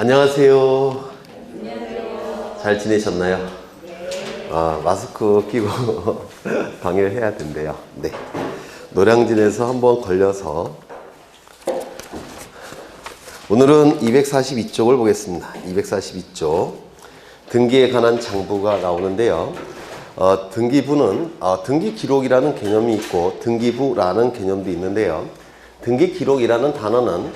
안녕하세요. 안녕하세요. 잘 지내셨나요? 마스크 끼고 강의를 해야 된대요. 네. 노량진에서 한번 걸려서 오늘은 242쪽을 보겠습니다. 242쪽 등기에 관한 장부가 나오는데요. 등기부는 등기 기록이라는 개념이 있고 등기부라는 개념도 있는데요. 등기 기록이라는 단어는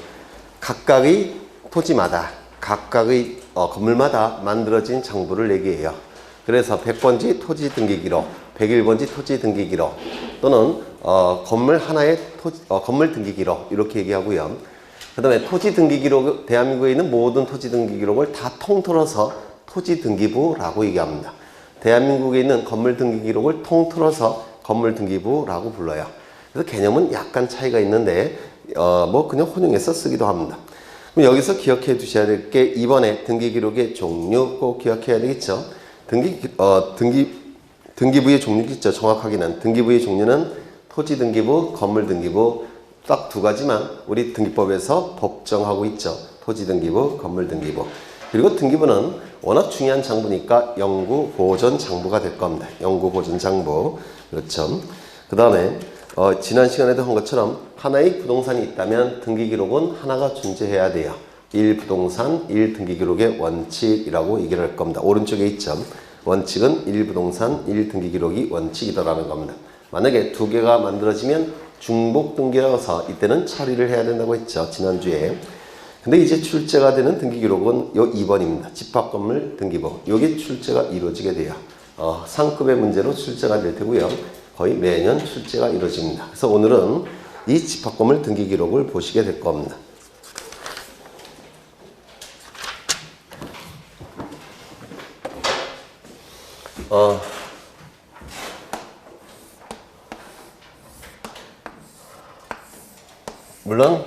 각각의 토지마다 각각의 건물마다 만들어진 장부를 얘기해요. 그래서 100번지 토지 등기 기록, 101번지 토지 등기 기록 또는 건물 하나의 건물 등기 기록 이렇게 얘기하고요. 그 다음에 토지 등기 기록, 대한민국에 있는 모든 토지 등기 기록을 다 통틀어서 토지 등기부라고 얘기합니다. 대한민국에 있는 건물 등기 기록을 통틀어서 건물 등기부라고 불러요. 그래서 개념은 약간 차이가 있는데 그냥 혼용해서 쓰기도 합니다. 그럼 여기서 기억해 두셔야 될 게 이번에 등기 기록의 종류 꼭 기억해야 되겠죠. 등기부의 종류 있죠. 정확하게는 등기부의 종류는 토지 등기부, 건물 등기부 딱 두 가지만 우리 등기법에서 법정하고 있죠. 토지 등기부, 건물 등기부. 그리고 등기부는 워낙 중요한 장부니까 영구 보존 장부가 될 겁니다. 영구 보존 장부. 그렇죠. 그 다음에 지난 시간에도 한 것처럼 하나의 부동산이 있다면 등기 기록은 하나가 존재해야 돼요. 1부동산 1등기 기록의 원칙이라고 얘기를 할 겁니다. 오른쪽에 있죠. 원칙은 1부동산 1등기 기록이 원칙이다라는 겁니다. 만약에 두 개가 만들어지면 중복 등기라고 해서 이때는 처리를 해야 된다고 했죠. 지난주에. 근데 이제 출제가 되는 등기 기록은 요 2번입니다. 집합건물 등기부. 요게 출제가 이루어지게 돼요. 상급의 문제로 출제가 될 테고요. 거의 매년 출제가 이루어집니다. 그래서 오늘은 이 집합건물 등기 기록을 보시게 될 겁니다. 물론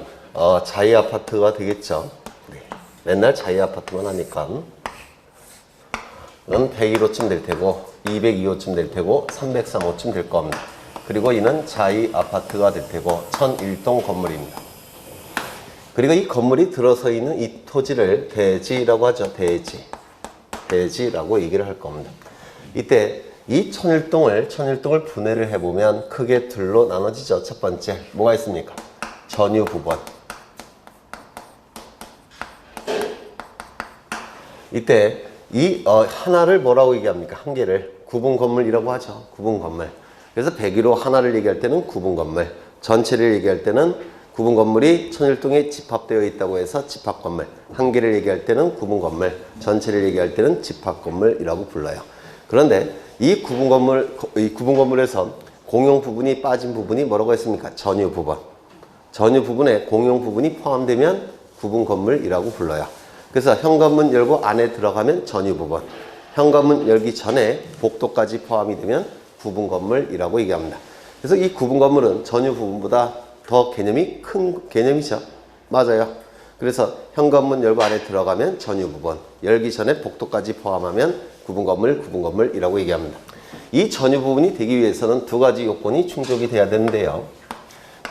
자이 아파트가 되겠죠. 네. 맨날 자이 아파트만 하니까 이건 101호쯤 될 테고 202호쯤 될 테고 303호쯤 될 겁니다. 그리고 이는 자이 아파트가 될 테고 1001동 건물입니다. 그리고 이 건물이 들어서 있는 이 토지를 대지라고 하죠. 대지라고 얘기를 할 겁니다. 이때 이 1001동을 분해를 해보면 크게 둘로 나눠지죠. 첫 번째 뭐가 있습니까? 전유부분. 이때 이 하나를 뭐라고 얘기합니까? 한 개를 구분건물이라고 하죠. 구분건물. 그래서 101호 하나를 얘기할 때는 구분건물, 전체를 얘기할 때는 구분건물이 1001동에 집합되어 있다고 해서 집합건물, 한 개를 얘기할 때는 구분건물, 전체를 얘기할 때는 집합건물이라고 불러요. 그런데 이 구분건물에서 공용 부분이 빠진 부분이 뭐라고 했습니까? 전유부분. 전유부분에 공용 부분이 포함되면 구분건물이라고 불러요. 그래서 현관문 열고 안에 들어가면 전유부분, 현관문 열기 전에 복도까지 포함이 되면 구분건물이라고 얘기합니다. 그래서 이 구분건물은 전유부분보다 더 개념이 큰 개념이죠. 맞아요. 그래서 현관문 열고 안에 들어가면 전유부분, 열기 전에 복도까지 포함하면 구분건물이라고 얘기합니다. 이 전유부분이 되기 위해서는 두 가지 요건이 충족이 돼야 되는데요.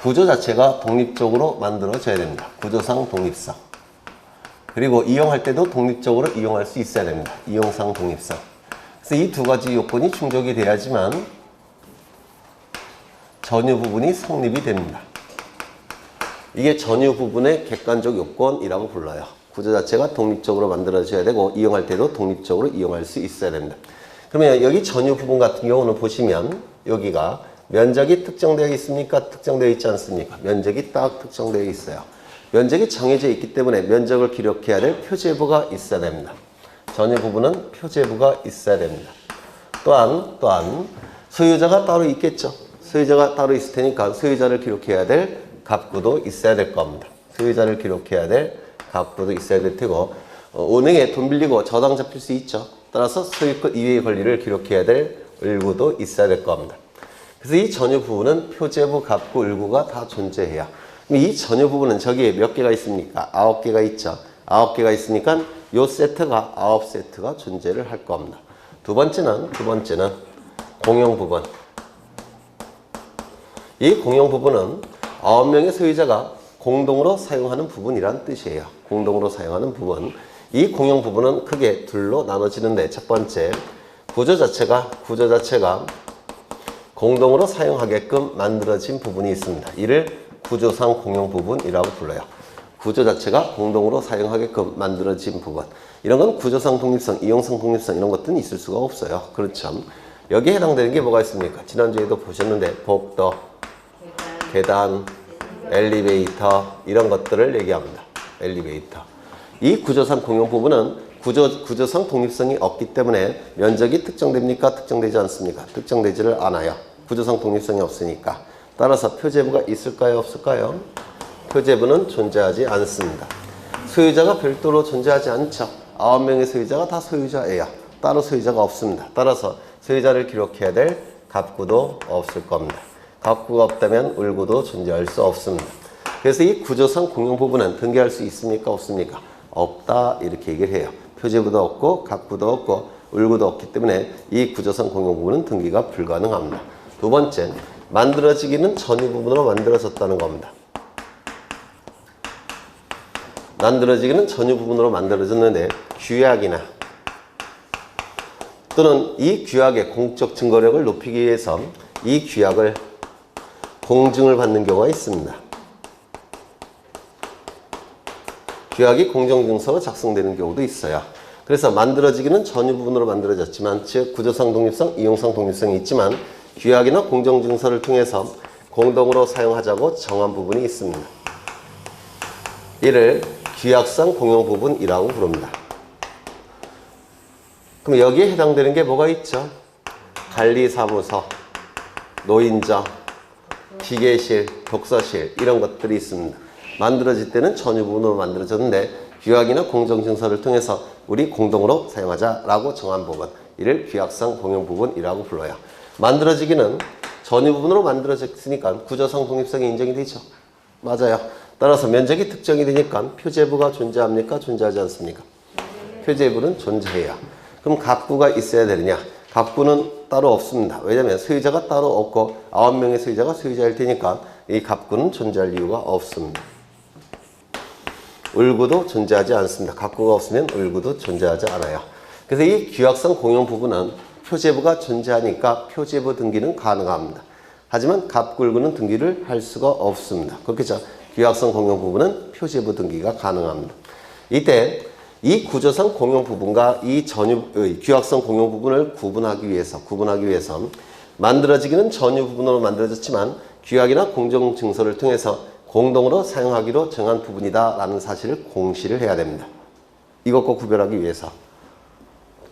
구조 자체가 독립적으로 만들어져야 됩니다. 구조상 독립성. 그리고 이용할 때도 독립적으로 이용할 수 있어야 됩니다. 이용상 독립성. 그래서 이 두 가지 요건이 충족이 돼야지만 전유 부분이 성립이 됩니다. 이게 전유 부분의 객관적 요건이라고 불러요. 구조 자체가 독립적으로 만들어져야 되고 이용할 때도 독립적으로 이용할 수 있어야 됩니다. 그러면 여기 전유 부분 같은 경우는 보시면 여기가 면적이 특정되어 있습니까? 특정되어 있지 않습니까? 면적이 딱 특정되어 있어요. 면적이 정해져 있기 때문에 면적을 기록해야 될 표제부가 있어야 됩니다. 전유 부분은 표제부가 있어야 됩니다. 또한 소유자가 따로 있겠죠. 소유자가 따로 있을 테니까 소유자를 기록해야 될 갑구도 있어야 될 겁니다. 소유자를 기록해야 될 갑구도 있어야 될 테고 은행에 돈 빌리고 저당 잡힐 수 있죠. 따라서 소유권 이외의 권리를 기록해야 될 을구도 있어야 될 겁니다. 그래서 이 전유 부분은 표제부, 갑구, 을구가 다 존재해요. 이 전유 부분은 저기에 몇 개가 있습니까? 9개가 있죠. 9개가 있으니까 요 세트가 9세트가 존재를 할 겁니다. 두 번째는 공용 부분. 이 공용 부분은 9명의 소유자가 공동으로 사용하는 부분이란 뜻이에요. 공동으로 사용하는 부분. 이 공용 부분은 크게 둘로 나눠지는데 첫 번째, 구조 자체가 공동으로 사용하게끔 만들어진 부분이 있습니다. 이를 구조상 공용 부분이라고 불러요. 구조 자체가 공동으로 사용하게끔 만들어진 부분. 이런 건 구조상 독립성, 이용상 독립성 이런 것들은 있을 수가 없어요. 그렇죠. 여기에 해당되는 게 뭐가 있습니까? 지난주에도 보셨는데 복도, 계단, 엘리베이터 이런 것들을 얘기합니다. 엘리베이터. 이 구조상 공용 부분은 구조상 독립성이 없기 때문에 면적이 특정됩니까? 특정되지 않습니까? 특정되지를 않아요. 구조상 독립성이 없으니까. 따라서 표제부가 있을까요? 없을까요? 표제부는 존재하지 않습니다. 소유자가 별도로 존재하지 않죠. 9명의 소유자가 다 소유자예요. 따로 소유자가 없습니다. 따라서 소유자를 기록해야 될 갑구도 없을 겁니다. 갑구가 없다면 을구도 존재할 수 없습니다. 그래서 이 구조상 공용 부분은 등기할 수 있습니까? 없습니까? 없다 이렇게 얘기를 해요. 표제부도 없고 갑구도 없고 을구도 없기 때문에 이 구조상 공용 부분은 등기가 불가능합니다. 두 번째, 만들어지기는 전유 부분으로 만들어졌다는 겁니다. 만들어지기는 전유 부분으로 만들어졌는데 규약이나 또는 이 규약의 공적 증거력을 높이기 위해서 이 규약을 공증을 받는 경우가 있습니다. 규약이 공정증서로 작성되는 경우도 있어요. 그래서 만들어지기는 전유 부분으로 만들어졌지만 즉 구조상 독립성, 이용상 독립성이 있지만 규약이나 공정증서를 통해서 공동으로 사용하자고 정한 부분이 있습니다. 이를 규약상 공용 부분이라고 부릅니다. 그럼 여기에 해당되는 게 뭐가 있죠? 관리사무소, 노인정, 기계실, 독서실 이런 것들이 있습니다. 만들어질 때는 전유 부분으로 만들어졌는데 규약이나 공정증서를 통해서 우리 공동으로 사용하자라고 정한 부분, 이를 규약상 공용 부분이라고 불러요. 만들어지기는 전유 부분으로 만들어졌으니까 구조상 독립성이 인정이 되죠. 맞아요. 따라서 면적이 특정이 되니까 표제부가 존재합니까? 존재하지 않습니까? 표제부는 존재해요. 그럼 갑구가 있어야 되느냐? 갑구는 따로 없습니다. 왜냐하면 소유자가 따로 없고 9명의 소유자가 소유자일 테니까 이 갑구는 존재할 이유가 없습니다. 을구도 존재하지 않습니다. 갑구가 없으면 을구도 존재하지 않아요. 그래서 이 규약상 공용 부분은 표제부가 존재하니까 표제부 등기는 가능합니다. 하지만 갑구, 을구는 등기를 할 수가 없습니다. 그렇겠죠? 규약상 공용 부분은 표제부 등기가 가능합니다. 이때 이 구조상 공용 부분과 이 규약상 공용 부분을 구분하기 위해서 만들어지기는 전유 부분으로 만들어졌지만 규약이나 공정증서를 통해서 공동으로 사용하기로 정한 부분이다 라는 사실을 공시를 해야 됩니다. 이것과 구별하기 위해서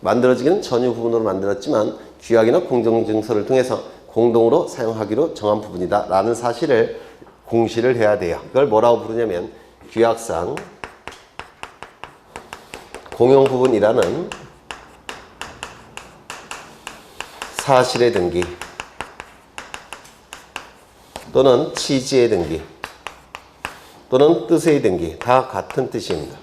만들어지기는 전유 부분으로 만들었지만 규약이나 공정증서를 통해서 공동으로 사용하기로 정한 부분이다 라는 사실을 공시를 해야 돼요. 이걸 뭐라고 부르냐면 규약상 공용 부분이라는 사실의 등기 또는 취지의 등기 또는 뜻의 등기 다 같은 뜻입니다.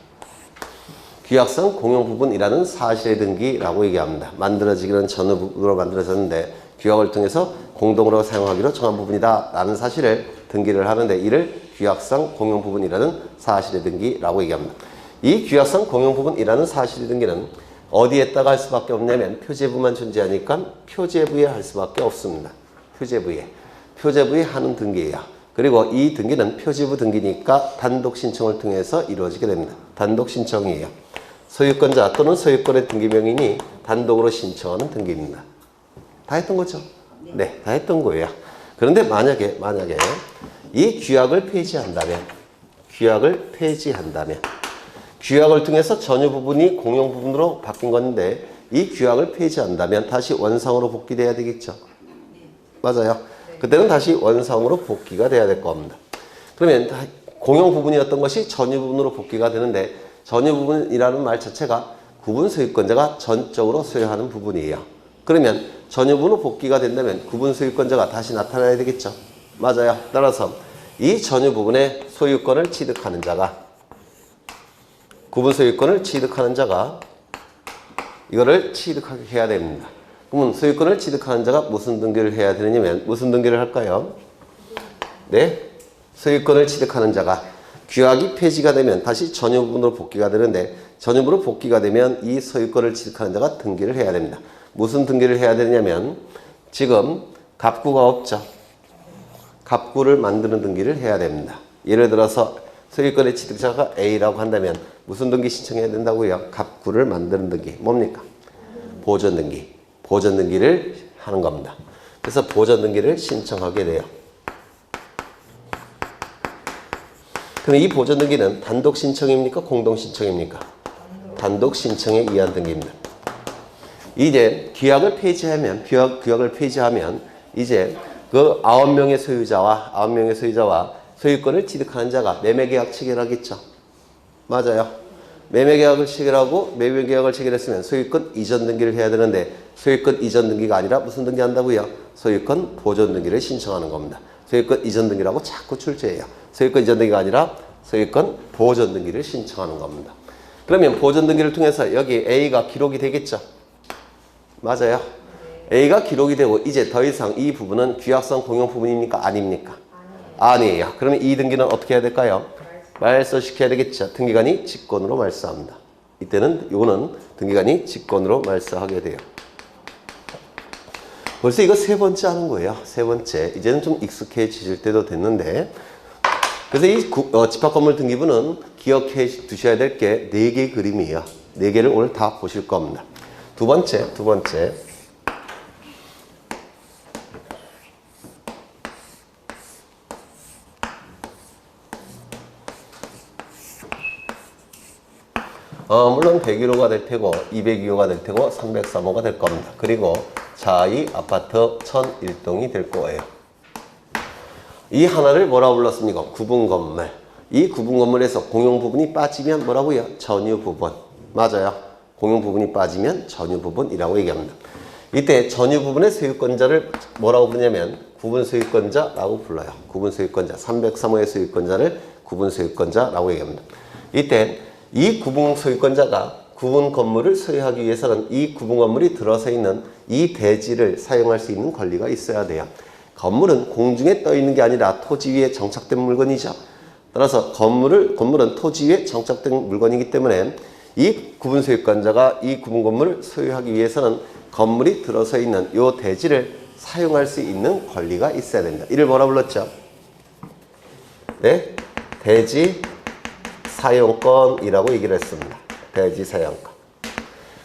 규약상 공용 부분이라는 사실의 등기라고 얘기합니다. 만들어지기는 전유 부분으로 만들어졌는데 규약을 통해서 공동으로 사용하기로 정한 부분이다 라는 사실을 등기를 하는데 이를 규약상 공용 부분이라는 사실의 등기라고 얘기합니다. 이 규약상 공용 부분이라는 사실의 등기는 어디에다가 할 수밖에 없냐면 표제부만 존재하니까 표제부에 할 수밖에 없습니다. 표제부에 하는 등기예요. 그리고 이 등기는 표제부 등기니까 단독 신청을 통해서 이루어지게 됩니다. 단독 신청이에요. 소유권자 또는 소유권의 등기명인이 단독으로 신청하는 등기입니다. 다 했던 거죠? 네, 다 했던 거예요. 그런데 만약에 이 규약을 폐지한다면 규약을 통해서 전유 부분이 공용 부분으로 바뀐 건데 이 규약을 폐지한다면 다시 원상으로 복귀돼야 되겠죠. 맞아요. 그때는 다시 원상으로 복귀가 돼야 될 겁니다. 그러면 공용 부분이었던 것이 전유 부분으로 복귀가 되는데 전유 부분이라는 말 자체가 구분 소유권자가 전적으로 소유하는 부분이에요. 그러면 전유 부분으로 복귀가 된다면 구분 소유권자가 다시 나타나야 되겠죠. 맞아요. 따라서 이 전유 부분의 소유권을 취득하는 자가 구분 소유권을 취득하는 자가 이거를 취득하게 해야 됩니다. 그러면 소유권을 취득하는 자가 무슨 등기를 해야 되느냐면 무슨 등기를 할까요? 네, 소유권을 취득하는 자가 규약이 폐지가 되면 다시 전유부분으로 복귀가 되는데 전유부로 복귀가 되면 이 소유권을 취득하는 자가 등기를 해야 됩니다. 무슨 등기를 해야 되냐면 지금 갑구가 없죠. 갑구를 만드는 등기를 해야 됩니다. 예를 들어서 소유권의 취득자가 A라고 한다면 무슨 등기 신청해야 된다고요? 갑구를 만드는 등기. 뭡니까? 보존 등기. 보존 등기를 하는 겁니다. 그래서 보존 등기를 신청하게 돼요. 그럼 이 보존 등기는 단독 신청입니까? 공동 신청입니까? 단독 신청에 의한 등기입니다. 이제 규약을 폐지하면 이제 그 9명의 소유자와 소유권을 취득하는 자가 매매계약 체결하겠죠. 맞아요. 매매계약을 체결했으면 소유권 이전 등기를 해야 되는데 소유권 이전 등기가 아니라 무슨 등기 한다고요? 소유권 보존 등기를 신청하는 겁니다. 소유권 이전 등기라고 자꾸 출제해요. 소유권 이전 등기가 아니라 소유권 보존 등기를 신청하는 겁니다. 그러면 보존 등기를 통해서 여기 A가 기록이 되겠죠. 맞아요. A가 기록이 되고 이제 더 이상 이 부분은 규약성 공용 부분입니까? 아닙니까? 아니에요. 그러면 이 등기는 어떻게 해야 될까요? 말소시켜야 되겠죠. 등기관이 직권으로 말소합니다. 이때는 요거는 등기관이 직권으로 말소하게 돼요. 벌써 이거 세 번째 하는 거예요. 세 번째. 이제는 좀 익숙해지실 때도 됐는데 그래서 이 집합건물 등기부는 기억해 두셔야 될 게 4개의 그림이에요. 4개를 오늘 다 보실 겁니다. 두 번째. 물론 101호가 될 테고 202호가 될 테고 303호가 될 겁니다. 그리고 자이 아파트 1001동이 될 거예요. 이 하나를 뭐라고 불렀습니까? 구분건물. 이 구분건물에서 공용부분이 빠지면 뭐라고요? 전유부분. 맞아요. 공용부분이 빠지면 전유부분이라고 얘기합니다. 이때 전유부분의 소유권자를 뭐라고 부르냐면 구분소유권자라고 불러요. 구분소유권자. 303호의 소유권자를 구분소유권자라고 얘기합니다. 이때 이 구분소유권자가 구분건물을 소유하기 위해서는 이 구분건물이 들어서 있는 이 대지를 사용할 수 있는 권리가 있어야 돼요. 건물은 공중에 떠 있는 게 아니라 토지 위에 정착된 물건이죠. 따라서 건물은 토지 위에 정착된 물건이기 때문에 이 구분소유권자가 이 구분건물을 소유하기 위해서는 건물이 들어서 있는 이 대지를 사용할 수 있는 권리가 있어야 됩니다. 이를 뭐라 불렀죠? 네, 대지 사용권이라고 얘기를 했습니다. 대지 사용권.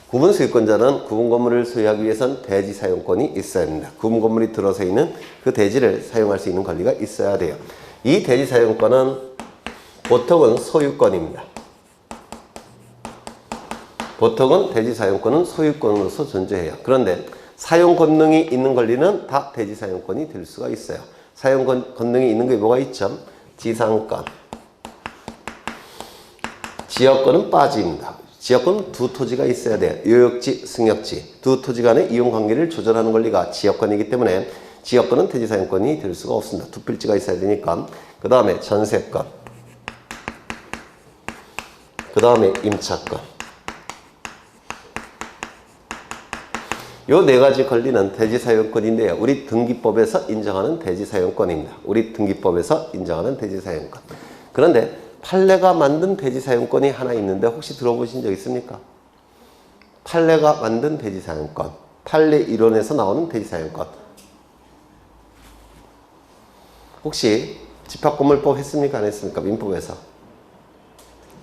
구분소유권자는 구분건물을 소유하기 위해서는 대지 사용권이 있어야 합니다. 구분건물이 들어서 있는 그 대지를 사용할 수 있는 권리가 있어야 돼요. 이 대지 사용권은 보통은 소유권입니다. 보통은 대지 사용권은 소유권으로서 존재해요. 그런데 사용 권능이 있는 권리는 다 대지 사용권이 될 수가 있어요. 사용 권능이 있는 게 뭐가 있죠? 지상권. 지역권은 빠집니다. 지역권은 두 토지가 있어야 돼요. 요역지, 승역지. 두 토지 간의 이용 관계를 조절하는 권리가 지역권이기 때문에 지역권은 대지 사용권이 될 수가 없습니다. 두 필지가 있어야 되니까. 그 다음에 전세권. 그 다음에 임차권. 요 네 가지 권리는 대지 사용권인데요. 우리 등기법에서 인정하는 대지 사용권입니다. 우리 등기법에서 인정하는 대지 사용권. 그런데 판례가 만든 대지 사용권이 하나 있는데 혹시 들어보신 적 있습니까? 판례가 만든 대지 사용권. 판례 이론에서 나오는 대지 사용권. 혹시 집합건물법 했습니까? 안 했습니까? 민법에서.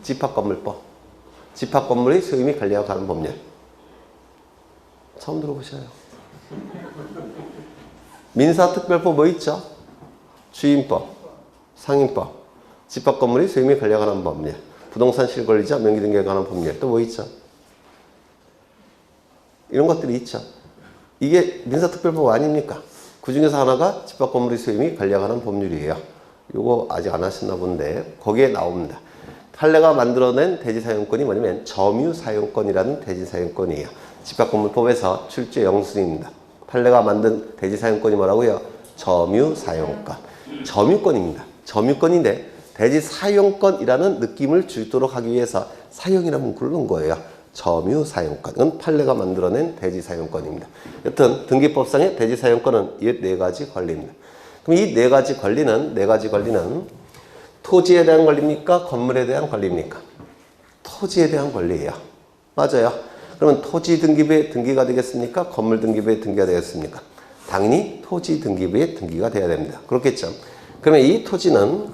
집합건물법. 집합건물의 소유 및 관리와 관한 법률. 처음 들어보셔요. 민사특별법 뭐 있죠? 주임법, 상임법, 집합건물의 소유 및 관리와 관한 법률, 부동산 실권리자 명의등기에 관한 법률, 또 뭐 있죠? 이런 것들이 있죠. 이게 민사특별법 아닙니까? 그 중에서 하나가 집합건물의 소유 및 관리와 관한 법률이에요. 이거 아직 안 하셨나 본데 거기에 나옵니다. 판례가 만들어낸 대지사용권이 뭐냐면 점유사용권이라는 대지사용권이에요. 집합건물법에서 출제 영순입니다. 판례가 만든 대지사용권이 뭐라고요? 점유사용권. 점유권입니다. 점유권인데 대지사용권이라는 느낌을 주도록 하기 위해서 사용이라는 문구를 넣은 거예요. 점유사용권. 이건 판례가 만들어낸 대지사용권입니다. 여튼 등기법상의 대지사용권은 이 네 가지 권리입니다. 그럼 이 네 가지 권리는 토지에 대한 권리입니까? 건물에 대한 권리입니까? 토지에 대한 권리예요. 맞아요. 그러면 토지 등기부의 등기가 되겠습니까? 건물 등기부의 등기가 되겠습니까? 당연히 토지 등기부의 등기가 돼야 됩니다. 그렇겠죠? 그러면 이 토지는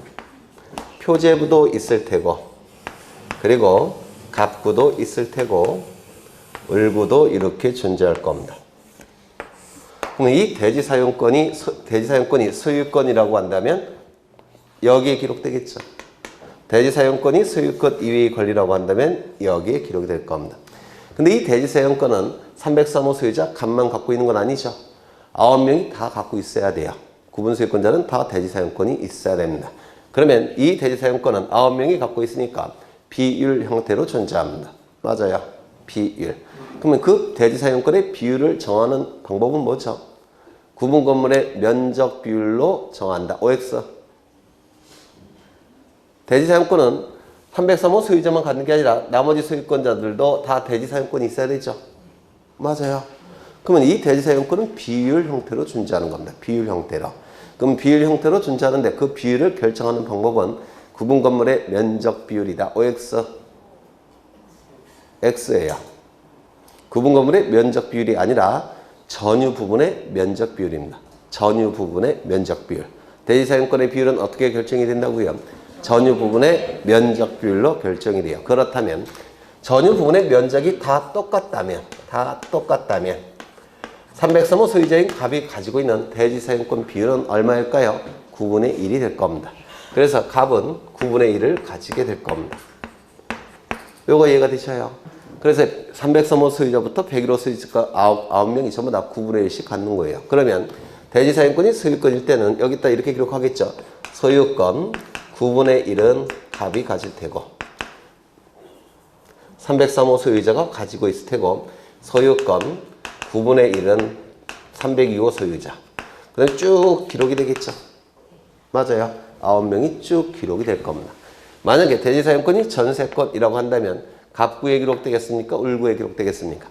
표제부도 있을 테고, 그리고 갑구도 있을 테고, 을구도 이렇게 존재할 겁니다. 그럼 이 대지사용권이 소유권이라고 한다면 여기에 기록되겠죠. 대지사용권이 소유권 이외의 권리라고 한다면 여기에 기록이 될 겁니다. 근데 이 대지사용권은 303호 소유자 갑만 갖고 있는 건 아니죠. 9명이 다 갖고 있어야 돼요. 구분소유권자는 다 대지사용권이 있어야 됩니다. 그러면 이 대지사용권은 9명이 갖고 있으니까 비율 형태로 존재합니다. 맞아요. 비율. 그러면 그 대지사용권의 비율을 정하는 방법은 뭐죠? 구분 건물의 면적 비율로 정한다. OX. 대지사용권은 303호 소유자만 갖는 게 아니라 나머지 소유권자들도 다 대지사용권이 있어야 되죠. 맞아요. 그러면 이 대지사용권은 비율 형태로 존재하는 겁니다. 비율 형태로. 그럼 비율 형태로 존재하는데 그 비율을 결정하는 방법은 구분 건물의 면적 비율이다. OX. X예요. 구분 건물의 면적 비율이 아니라 전유 부분의 면적 비율입니다. 전유 부분의 면적 비율. 대지사용권의 비율은 어떻게 결정이 된다고요? 전유 부분의 면적 비율로 결정이 돼요. 그렇다면 전유 부분의 면적이 다 똑같다면 303호 소유자인 갑이 가지고 있는 대지사용권 비율은 얼마일까요? 9분의 1이 될 겁니다. 그래서 갑은 9분의 1을 가지게 될 겁니다. 요거 이해가 되셔요? 그래서 303호 소유자부터 101호 소유자가 9명이 전부 다 9분의 1씩 갖는 거예요. 그러면 대지사용권이 소유권일 때는 여기다 이렇게 기록하겠죠. 소유권 9분의 1은 갑이 가질 테고 303호 소유자가 가지고 있을 테고 소유권 9분의 1은 302호 소유자. 그 다음에 쭉 기록이 되겠죠. 맞아요. 9명이 쭉 기록이 될 겁니다. 만약에 대지사용권이 전세권이라고 한다면 갑구에 기록되겠습니까? 을구에 기록되겠습니까?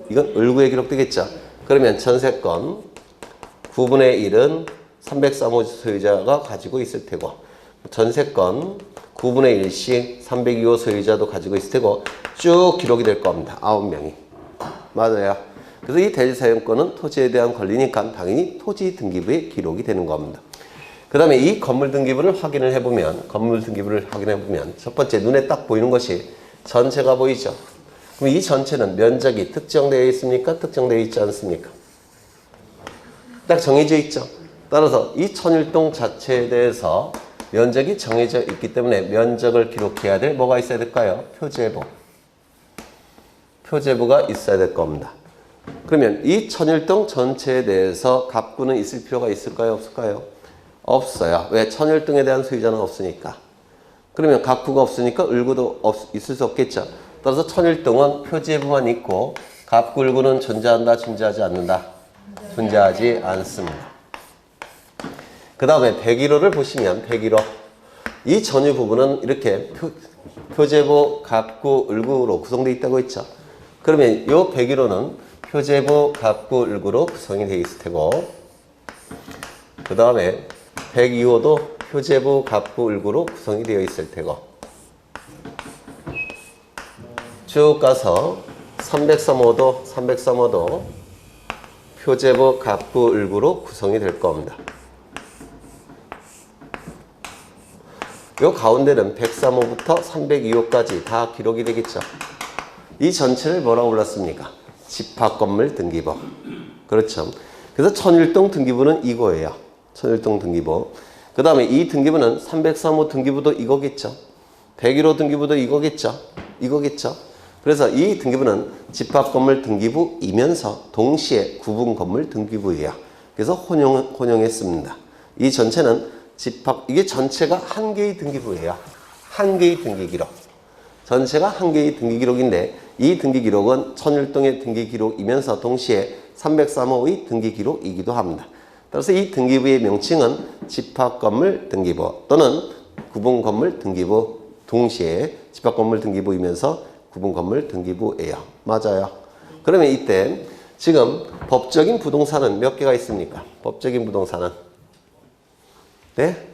이건 을구에 기록되겠죠. 그러면 전세권 9분의 1은 303호 소유자가 가지고 있을 테고 전세권 9분의 1씩 302호 소유자도 가지고 있을 테고 쭉 기록이 될 겁니다. 9명이. 맞아요. 그래서 이 대지사용권은 토지에 대한 권리니까 당연히 토지 등기부에 기록이 되는 겁니다. 그 다음에 이 건물 등기부를 확인을 해보면 첫 번째 눈에 딱 보이는 것이 전체가 보이죠. 그럼 이 전체는 면적이 특정되어 있습니까? 특정되어 있지 않습니까? 딱 정해져 있죠. 따라서 이 천일동 자체에 대해서 면적이 정해져 있기 때문에 면적을 기록해야 될 뭐가 있어야 될까요? 표제부. 표제부가 있어야 될 겁니다. 그러면 이 천일동 전체에 대해서 갑구는 있을 필요가 있을까요? 없을까요? 없어요. 왜? 천일동에 대한 소유자는 없으니까. 그러면 갑구가 없으니까 을구도 있을 수 없겠죠. 따라서 천일동은 표제부만 있고 갑구, 을구는 존재한다, 존재하지 않는다? 존재하지 않습니다. 그 다음에 101호를 보시면 101호. 이 전유 부분은 이렇게 표제부, 갑구, 을구로 구성되어 있다고 했죠. 그러면 이 101호는 표제부, 갑구, 을구로 구성이 되어 있을 테고 그 다음에 102호도 표제부, 갑구, 을구로 구성이 되어 있을 테고 쭉 가서 303호도 표제부, 갑구, 을구로 구성이 될 겁니다. 요 가운데는 103호부터 302호까지 다 기록이 되겠죠. 이 전체를 뭐라고 불렀습니까? 집합건물 등기부. 그렇죠. 그래서 천일동 등기부는 이거예요. 천일동 등기부. 그 다음에 이 등기부는 303호 등기부도 이거겠죠. 101호 등기부도 이거겠죠. 그래서 이 등기부는 집합건물 등기부이면서 동시에 구분건물 등기부예요. 그래서 혼용했습니다. 이 전체는 이게 전체가 한 개의 등기부예요. 한 개의 등기기록. 전체가 한 개의 등기기록인데 이 등기기록은 천일동의 등기기록이면서 동시에 303호의 등기기록이기도 합니다. 따라서 이 등기부의 명칭은 집합건물 등기부 또는 구분건물 등기부 동시에 집합건물 등기부이면서 구분건물 등기부예요. 맞아요. 그러면 이때 지금 법적인 부동산은 몇 개가 있습니까? 법적인 부동산은 네?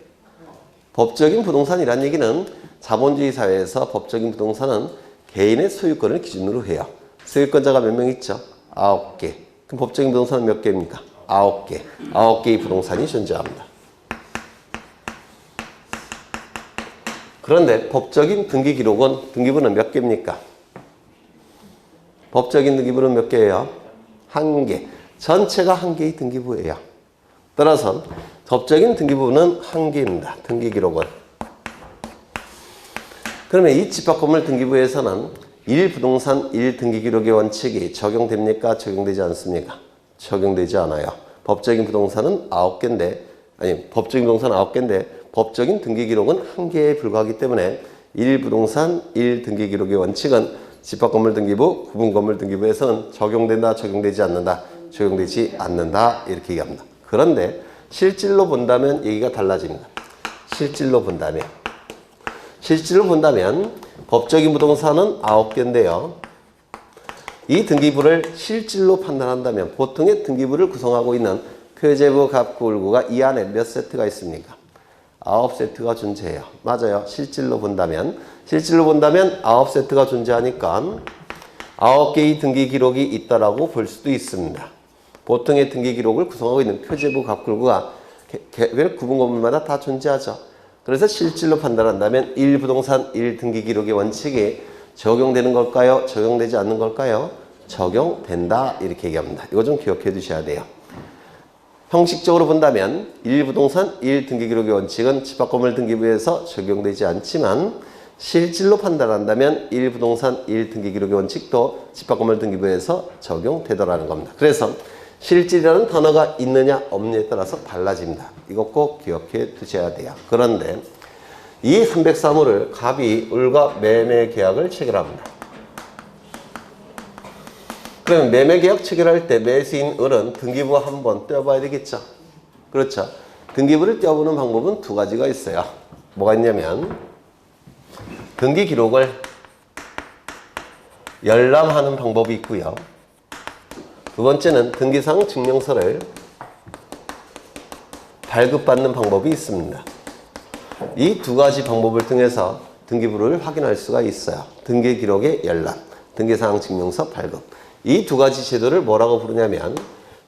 법적인 부동산이란 얘기는 자본주의 사회에서 법적인 부동산은 개인의 소유권을 기준으로 해요. 소유권자가 몇 명 있죠? 9개. 그럼 법적인 부동산은 몇 개입니까? 9개. 9개의 부동산이 존재합니다. 그런데 법적인 등기 기록은 등기부는 몇 개입니까? 법적인 등기부는 몇 개예요? 1개. 전체가 1개의 등기부예요. 따라서 법적인 등기부는 1개입니다. 등기 기록은. 그러면 이 집합건물 등기부에서는 1부동산 1등기 기록의 원칙이 적용됩니까? 적용되지 않습니까? 적용되지 않아요. 법적인 부동산은 9개인데, 법적인 부동산 9개인데, 법적인 등기 기록은 1개에 불과하기 때문에 1부동산 1등기 기록의 원칙은 집합건물 등기부, 구분건물 등기부에서는 적용된다, 적용되지 않는다, 적용되지 않는다, 이렇게 얘기합니다. 그런데 실질로 본다면 얘기가 달라집니다. 실질로 본다면 법적인 부동산은 9개인데요. 이 등기부를 실질로 판단한다면 보통의 등기부를 구성하고 있는 표제부, 갑구, 을구가 이 안에 몇 세트가 있습니까? 9세트가 존재해요. 맞아요. 실질로 본다면 9세트가 존재하니까 9개의 등기 기록이 있다라고 볼 수도 있습니다. 보통의 등기 기록을 구성하고 있는 표제부, 갑구, 을구가 개별 구분 건물마다 다 존재하죠. 그래서 실질로 판단한다면 1부동산 1등기 기록의 원칙이 적용되는 걸까요? 적용되지 않는 걸까요? 적용된다, 이렇게 얘기합니다. 이거 좀 기억해 두셔야 돼요. 형식적으로 본다면 1부동산 1등기 기록의 원칙은 집합건물 등기부에서 적용되지 않지만 실질로 판단한다면 1부동산 1등기 기록의 원칙도 집합건물 등기부에서 적용되더라는 겁니다. 그래서 실질이라는 단어가 있느냐 없느냐에 따라서 달라집니다. 이거 꼭 기억해 두셔야 돼요. 그런데 이 303호를 갑이 을과 매매 계약을 체결합니다. 그러면 매매 계약 체결할 때 매수인 을은 등기부 한번 떼어봐야 되겠죠. 그렇죠. 등기부를 떼어보는 방법은 두 가지가 있어요. 뭐가 있냐면 등기 기록을 열람하는 방법이 있고요. 두 번째는 등기상 증명서를 발급받는 방법이 있습니다. 이 두 가지 방법을 통해서 등기부를 확인할 수가 있어요. 등기 기록의 열람, 등기상 증명서 발급. 이 두 가지 제도를 뭐라고 부르냐면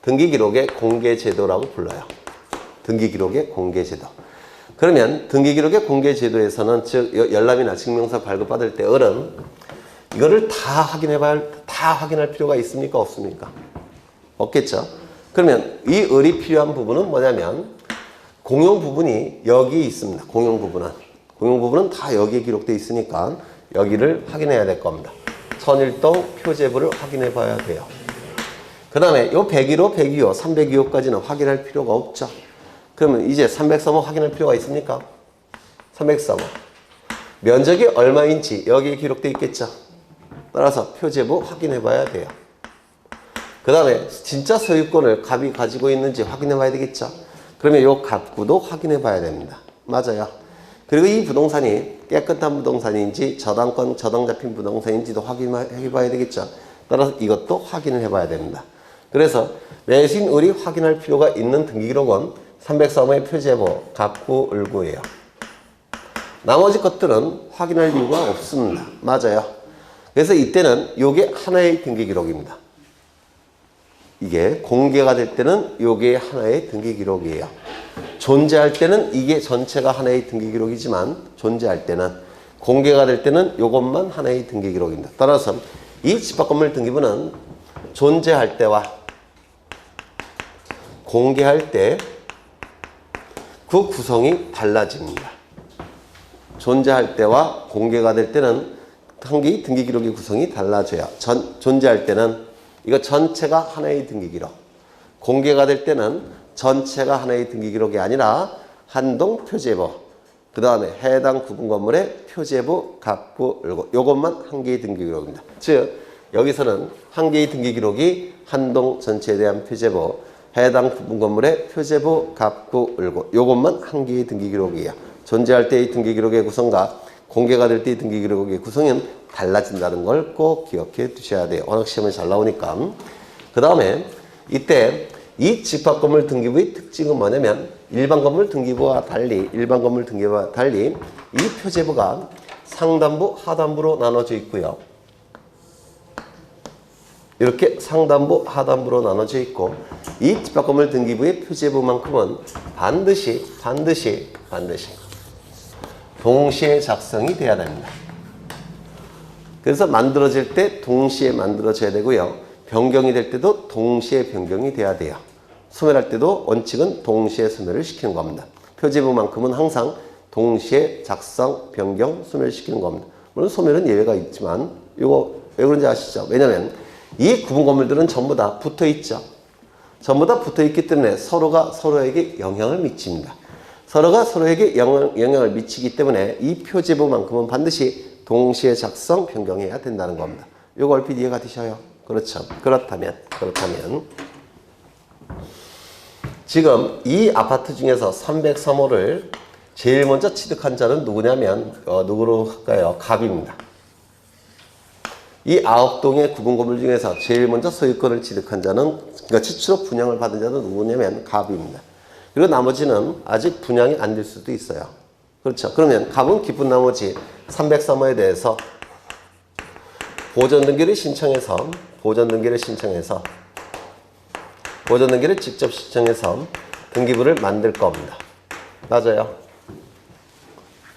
등기 기록의 공개 제도라고 불러요. 등기 기록의 공개 제도. 그러면 등기 기록의 공개 제도에서는 즉 열람이나 증명서 발급받을 때 을은 이거를 다 확인할 필요가 있습니까? 없습니까? 없겠죠. 그러면 이 을이 필요한 부분은 뭐냐면 공용 부분이 여기 있습니다. 공용 부분은 다 여기에 기록되어 있으니까 여기를 확인해야 될 겁니다. 선일동 표제부를 확인해 봐야 돼요. 그 다음에 요 101호, 102호, 302호까지는 확인할 필요가 없죠. 그러면 이제 303호 확인할 필요가 있습니까? 303호. 면적이 얼마인지 여기에 기록되어 있겠죠. 따라서 표제부 확인해 봐야 돼요. 그 다음에 진짜 소유권을 갑이 가지고 있는지 확인해 봐야 되겠죠. 그러면 요 갑구도 확인해 봐야 됩니다. 맞아요. 그리고 이 부동산이 깨끗한 부동산인지 저당권, 저당 잡힌 부동산인지도 확인해 봐야 되겠죠. 따라서 이것도 확인을 해 봐야 됩니다. 그래서 매수인 을이 확인할 필요가 있는 등기기록은 303호의 표제부, 갑구, 을구예요. 나머지 것들은 확인할 이유가 없습니다. 맞아요. 그래서 이때는 이게 하나의 등기기록입니다. 이게 공개가 될 때는 이게 하나의 등기기록이에요. 존재할 때는 이게 전체가 하나의 등기기록이지만 존재할 때는 공개가 될 때는 이것만 하나의 등기기록입니다. 따라서 이 집합건물 등기부는 존재할 때와 공개할 때 그 구성이 달라집니다. 존재할 때와 공개가 될 때는 한 개의 등기기록의 구성이 달라져요. 존재할 때는 이거 전체가 하나의 등기기록. 공개가 될 때는 전체가 하나의 등기기록이 아니라 한동 표제부, 그 다음에 해당 구분 건물의 표제부, 갑구, 을구. 요것만 한 개의 등기기록입니다. 즉 여기서는 한 개의 등기기록이 한동 전체에 대한 표제부, 해당 구분 건물의 표제부, 갑구, 을구. 요것만 한 개의 등기기록이에요. 존재할 때의 등기기록의 구성과 공개가 될 때의 등기기록의 구성은 달라진다는 걸 꼭 기억해 두셔야 돼요. 워낙 시험에 잘 나오니까. 그 다음에 이때 이 집합건물 등기부의 특징은 뭐냐면 일반 건물 등기부와 달리 이 표제부가 상단부, 하단부로 나눠져 있고요. 이렇게 상단부, 하단부로 나눠져 있고 이 집합건물 등기부의 표제부만큼은 반드시 동시에 작성이 돼야 됩니다. 그래서 만들어질 때 동시에 만들어져야 되고요. 변경이 될 때도 동시에 변경이 돼야 돼요. 소멸할 때도 원칙은 동시에 소멸을 시키는 겁니다. 표제부만큼은 항상 동시에 작성, 변경, 소멸시키는 겁니다. 물론 소멸은 예외가 있지만 이거 왜 그런지 아시죠? 왜냐하면 이 구분 건물들은 전부 다 붙어 있죠. 전부 다 붙어 있기 때문에 서로가 서로에게 영향을 미칩니다. 서로가 서로에게 영향을 미치기 때문에 이 표제부만큼은 반드시 동시에 작성, 변경해야 된다는 겁니다. 이거 얼핏 이해가 되셔요? 그렇죠. 그렇다면 지금 이 아파트 중에서 303호를 제일 먼저 취득한 자는 누구냐면 누구로 할까요? 갑입니다. 이 9동의 구분 건물 중에서 제일 먼저 소유권을 취득한 자는, 그러니까 최초로 분양을 받은 자는 누구냐면 갑입니다. 그리고 나머지는 아직 분양이 안 될 수도 있어요. 그렇죠. 그러면 갑은 기쁜 나머지 303호에 대해서 보전 등기를 신청해서 직접 신청해서 등기부를 만들 겁니다. 맞아요.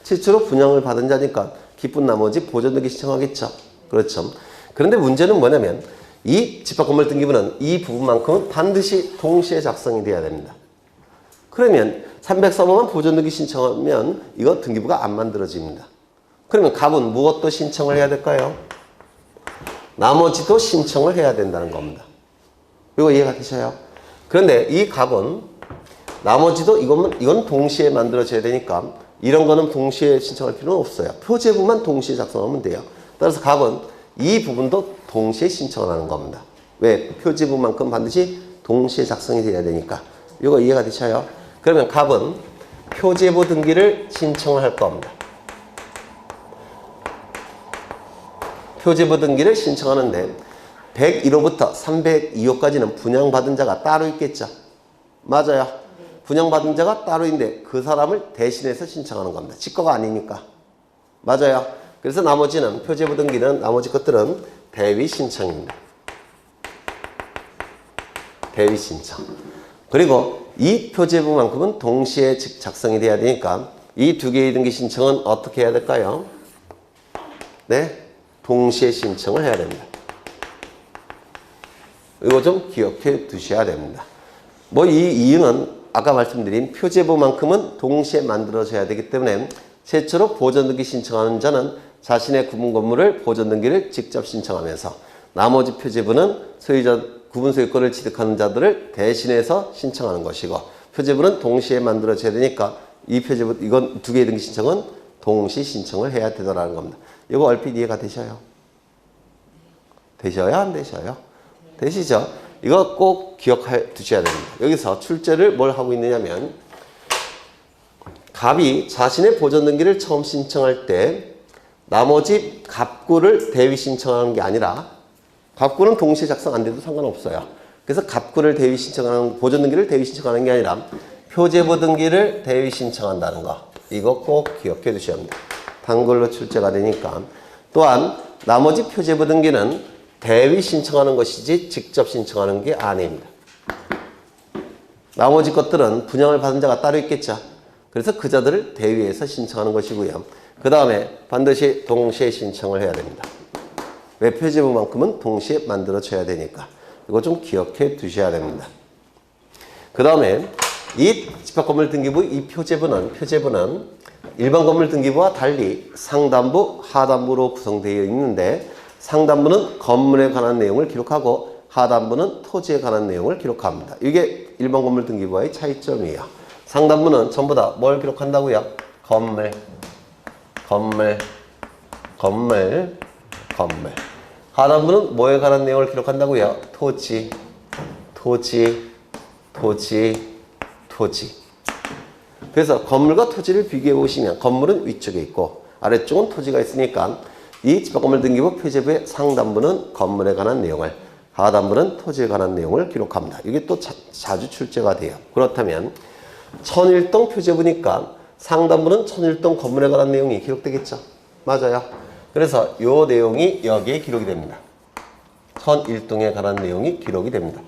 최초로 분양을 받은 자니까 기쁜 나머지 보전 등기 신청하겠죠. 그렇죠. 그런데 문제는 뭐냐면 이 집합건물 등기부는 이 부분만큼은 반드시 동시에 작성이 돼야 됩니다. 그러면 303호만 보전 등기 신청하면 이거 등기부가 안 만들어집니다. 그러면 갑은 무엇도 신청을 해야 될까요? 나머지도 신청을 해야 된다는 겁니다. 이거 이해가 되셔요? 그런데 이 갑은 나머지도 이건 동시에 만들어져야 되니까 이런 거는 동시에 신청할 필요는 없어요. 표제부만 동시에 작성하면 돼요. 따라서 갑은 이 부분도 동시에 신청을 하는 겁니다. 왜? 표제부만큼 반드시 동시에 작성이 돼야 되니까. 이거 이해가 되셔요? 그러면 갑은 표제부 등기를 신청을 할 겁니다. 표제부 등기를 신청하는데 101호부터 302호까지는 분양받은 자가 따로 있겠죠. 맞아요. 분양받은 자가 따로 있는데 그 사람을 대신해서 신청하는 겁니다. 지 거가 아니니까. 맞아요. 그래서 나머지는 표제부 등기는 나머지 것들은 대위 신청입니다. 대위 신청. 그리고 이 표제부만큼은 동시에 작성이 돼야 되니까 이 두 개의 등기 신청은 어떻게 해야 될까요? 네, 동시에 신청을 해야 됩니다. 이거 좀 기억해 두셔야 됩니다. 뭐 이 이유는 아까 말씀드린 표제부만큼은 동시에 만들어져야 되기 때문에 최초로 보전등기 신청하는 자는 자신의 구분 건물을 보전등기를 직접 신청하면서 나머지 표제부는 구분 소유권을 취득하는 자들을 대신해서 신청하는 것이고 표제부는 동시에 만들어져야 되니까 이 표제부 이건 두 개의 등기 신청은 동시 신청을 해야 되더라는 겁니다. 이거 얼핏 이해가 되셔요? 되셔요? 안 되셔요? 되시죠? 이거 꼭 기억해 두셔야 됩니다. 여기서 출제를 뭘 하고 있느냐면 갑이 자신의 보전등기를 처음 신청할 때 나머지 갑구를 대위 신청하는 게 아니라 갑구는 동시에 작성 안 돼도 상관없어요. 그래서 갑구를 대위 신청하는 보전등기를 대위 신청하는 게 아니라 표제부 등기를 대위 신청한다는 거. 이거 꼭 기억해 두셔야 합니다. 단글로 출제가 되니까. 또한 나머지 표제부 등기는 대위 신청하는 것이지 직접 신청하는 게 아닙니다. 나머지 것들은 분양을 받은 자가 따로 있겠죠. 그래서 그 자들을 대위해서 신청하는 것이고요. 그 다음에 반드시 동시에 신청을 해야 됩니다. 왜? 표제부만큼은 동시에 만들어져야 되니까. 이거 좀 기억해 두셔야 됩니다. 그 다음에 이 집합건물 등기부 이 표제부는 일반 건물 등기부와 달리 상단부, 하단부로 구성되어 있는데 상단부는 건물에 관한 내용을 기록하고 하단부는 토지에 관한 내용을 기록합니다. 이게 일반 건물 등기부와의 차이점이에요. 상단부는 전부 다 뭘 기록한다고요? 건물. 하단부는 뭐에 관한 내용을 기록한다고요? 토지. 그래서 건물과 토지를 비교해 보시면 건물은 위쪽에 있고 아래쪽은 토지가 있으니까 이 집합건물 등기부 표제부의 상단부는 건물에 관한 내용을, 하단부는 토지에 관한 내용을 기록합니다. 이게 또 자주 출제가 돼요. 그렇다면 천일동 표제부니까 상단부는 천일동 건물에 관한 내용이 기록되겠죠. 맞아요. 그래서 요 내용이 여기에 기록이 됩니다. 천일동에 관한 내용이 기록이 됩니다.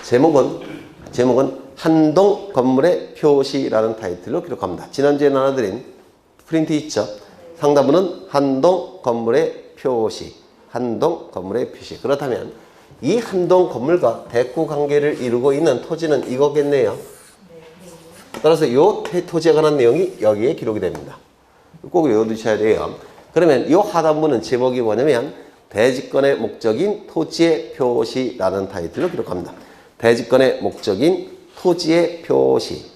제목은 한동 건물의 표시라는 타이틀로 기록합니다. 지난주에 나눠드린 프린트 있죠. 상단부는 한동 건물의 표시, 한동 건물의 표시. 그렇다면 이 한동 건물과 대구 관계를 이루고 있는 토지는 이거겠네요. 따라서 이 토지에 관한 내용이 여기에 기록이 됩니다. 꼭 외워두셔야 돼요. 그러면 이 하단부는 제목이 뭐냐면 대지권의 목적인 토지의 표시라는 타이틀로 기록합니다. 대지권의 목적인 토지의 표시.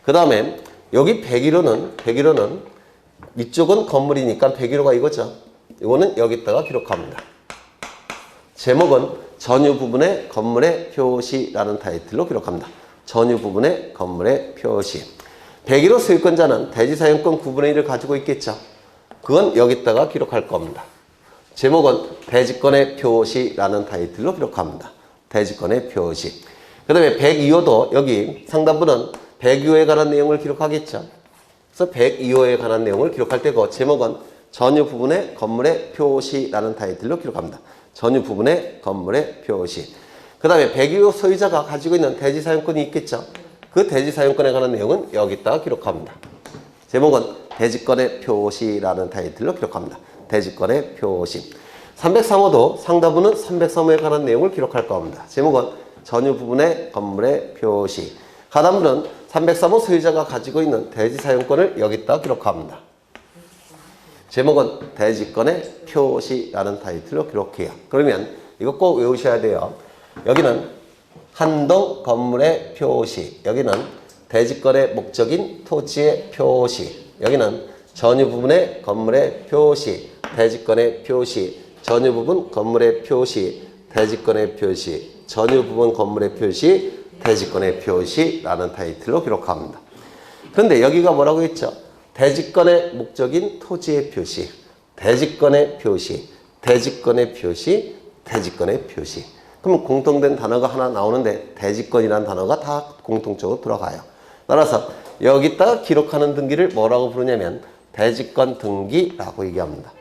그 다음에 여기 101호는 이쪽은 건물이니까 101호가 이거죠. 이거는 여기다가 기록합니다. 제목은 전유 부분의 건물의 표시라는 타이틀로 기록합니다. 전유 부분의 건물의 표시. 101호 소유권자는 대지사용권 9분의 1을 가지고 있겠죠. 그건 여기다가 기록할 겁니다. 제목은 대지권의 표시라는 타이틀로 기록합니다. 대지권의 표시. 그 다음에 102호도 여기 상단부는 102호에 관한 내용을 기록하겠죠. 그래서 102호에 관한 내용을 기록할 때고 제목은 전유 부분의 건물의 표시라는 타이틀로 기록합니다. 전유 부분의 건물의 표시. 그 다음에 102호 소유자가 가지고 있는 대지사용권이 있겠죠. 그 대지사용권에 관한 내용은 여기다가 기록합니다. 제목은 대지권의 표시라는 타이틀로 기록합니다. 대지권의 표시. 303호도 상단부는 303호에 관한 내용을 기록할 겁니다. 제목은 전유 부분의 건물의 표시. 하단부는 303호 소유자가 가지고 있는 대지사용권을 여기다 기록합니다. 제목은 대지권의 표시라는 타이틀로 기록해요. 그러면 이거 꼭 외우셔야 돼요. 여기는 한동 건물의 표시. 여기는 대지권의 목적인 토지의 표시. 여기는 전유 부분의 건물의 표시. 대지권의 표시. 전유 부분 건물의 표시. 대지권의 표시. 전유 부분 건물의 표시. 대지권의 표시라는 타이틀로 기록합니다. 그런데 여기가 뭐라고 했죠? 대지권의 목적인 토지의 표시, 대지권의 표시, 대지권의 표시, 대지권의 표시. 그러면 공통된 단어가 하나 나오는데 대지권이라는 단어가 다 공통적으로 들어가요. 따라서 여기다가 기록하는 등기를 뭐라고 부르냐면 대지권 등기라고 얘기합니다.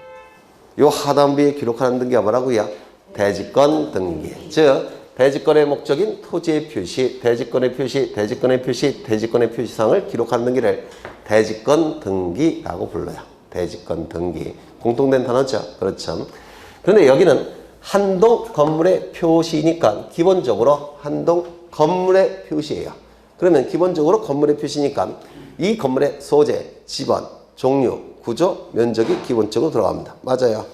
이 하단부에 기록하는 등기가 뭐라고요? 대지권 등기. 즉 대지권의 목적인 토지의 표시, 대지권의 표시, 대지권의 표시, 대지권의 표시상을 기록하는 등기를 대지권 등기라고 불러요. 대지권 등기. 공통된 단어죠. 그렇죠. 그런데 여기는 한동 건물의 표시니까 기본적으로 한동 건물의 표시예요. 그러면 기본적으로 건물의 표시니까 이 건물의 소재, 지번, 종류, 구조, 면적이 기본적으로 들어갑니다. 맞아요.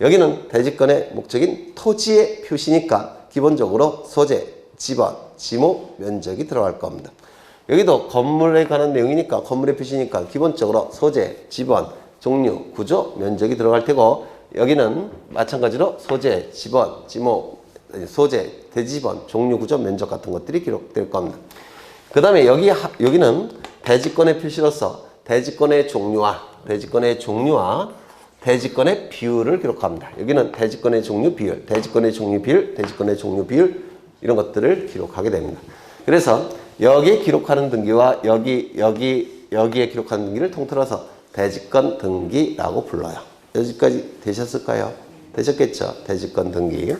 여기는 대지권의 목적인 토지의 표시니까 기본적으로 소재, 지번, 지목, 면적이 들어갈 겁니다. 여기도 건물에 관한 내용이니까 건물의 표시니까 기본적으로 소재, 지번, 종류, 구조, 면적이 들어갈 테고 여기는 마찬가지로 소재, 지번, 지목, 소재, 대지번, 종류, 구조, 면적 같은 것들이 기록될 겁니다. 그 다음에 여기는 대지권의 표시로서 대지권의 종류와 대지권의 비율을 기록합니다. 여기는 대지권의 종류 비율, 대지권의 종류 비율, 대지권의 종류 비율 이런 것들을 기록하게 됩니다. 그래서 여기에 기록하는 등기와 여기에 기록하는 등기를 통틀어서 대지권 등기라고 불러요. 여기까지 되셨을까요? 되셨겠죠? 대지권 등기.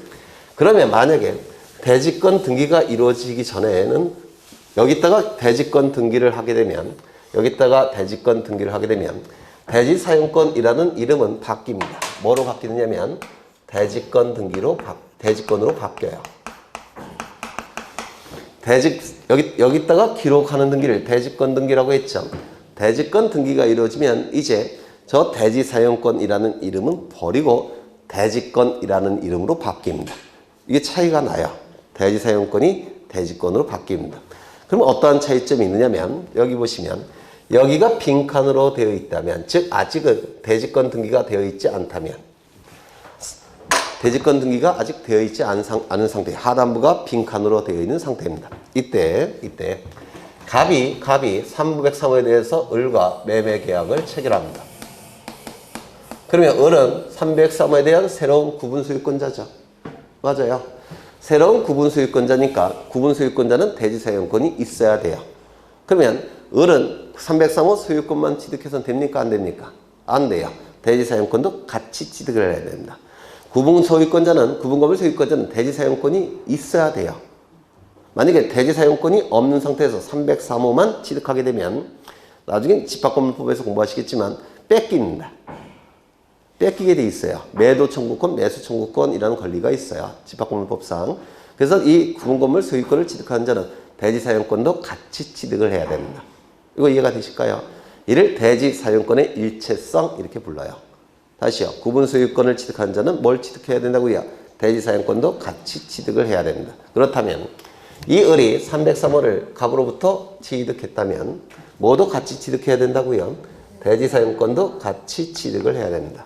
그러면 만약에 대지권 등기가 이루어지기 전에는 여기다가 대지권 등기를 하게 되면 대지사용권이라는 이름은 바뀝니다. 뭐로 바뀌느냐면 대지권으로 바뀌어요. 여기다가 기록하는 등기를 대지권 등기라고 했죠. 대지권 등기가 이루어지면 이제 저 대지사용권이라는 이름은 버리고 대지권이라는 이름으로 바뀝니다. 이게 차이가 나요. 대지사용권이 대지권으로 바뀝니다. 그럼 어떠한 차이점이 있느냐면 여기 보시면 여기가 빈칸으로 되어 있다면, 즉 아직은 대지권 등기가 되어 있지 않다면, 대지권 등기가 아직 되어 있지 않은 상태, 하단부가 빈칸으로 되어 있는 상태입니다. 이때 갑이 3,903호에 대해서 을과 매매 계약을 체결합니다. 그러면 을은 303호에 대한 새로운 구분 소유권자죠. 맞아요. 새로운 구분 소유권자니까 구분 소유권자는 대지사용권이 있어야 돼요. 그러면 을은 303호 소유권만 취득해서는 됩니까? 안 됩니까? 안 돼요. 대지 사용권도 같이 취득을 해야 됩니다. 구분 건물 소유권자는 대지 사용권이 있어야 돼요. 만약에 대지 사용권이 없는 상태에서 303호만 취득하게 되면 나중에 집합건물법에서 공부하시겠지만 뺏깁니다. 뺏기게 돼 있어요. 매도 청구권, 매수 청구권이라는 권리가 있어요. 집합건물법상. 그래서 이 구분건물 소유권을 취득하는 자는 대지 사용권도 같이 취득을 해야 됩니다. 이거 이해가 되실까요? 이를 대지 사용권의 일체성 이렇게 불러요. 다시요. 구분 소유권을 취득하는 자는 뭘 취득해야 된다고요? 대지 사용권도 같이 취득을 해야 됩니다. 그렇다면 이 을이 303호를 갑으로부터 취득했다면 모두 같이 취득해야 된다고요? 대지 사용권도 같이 취득을 해야 됩니다.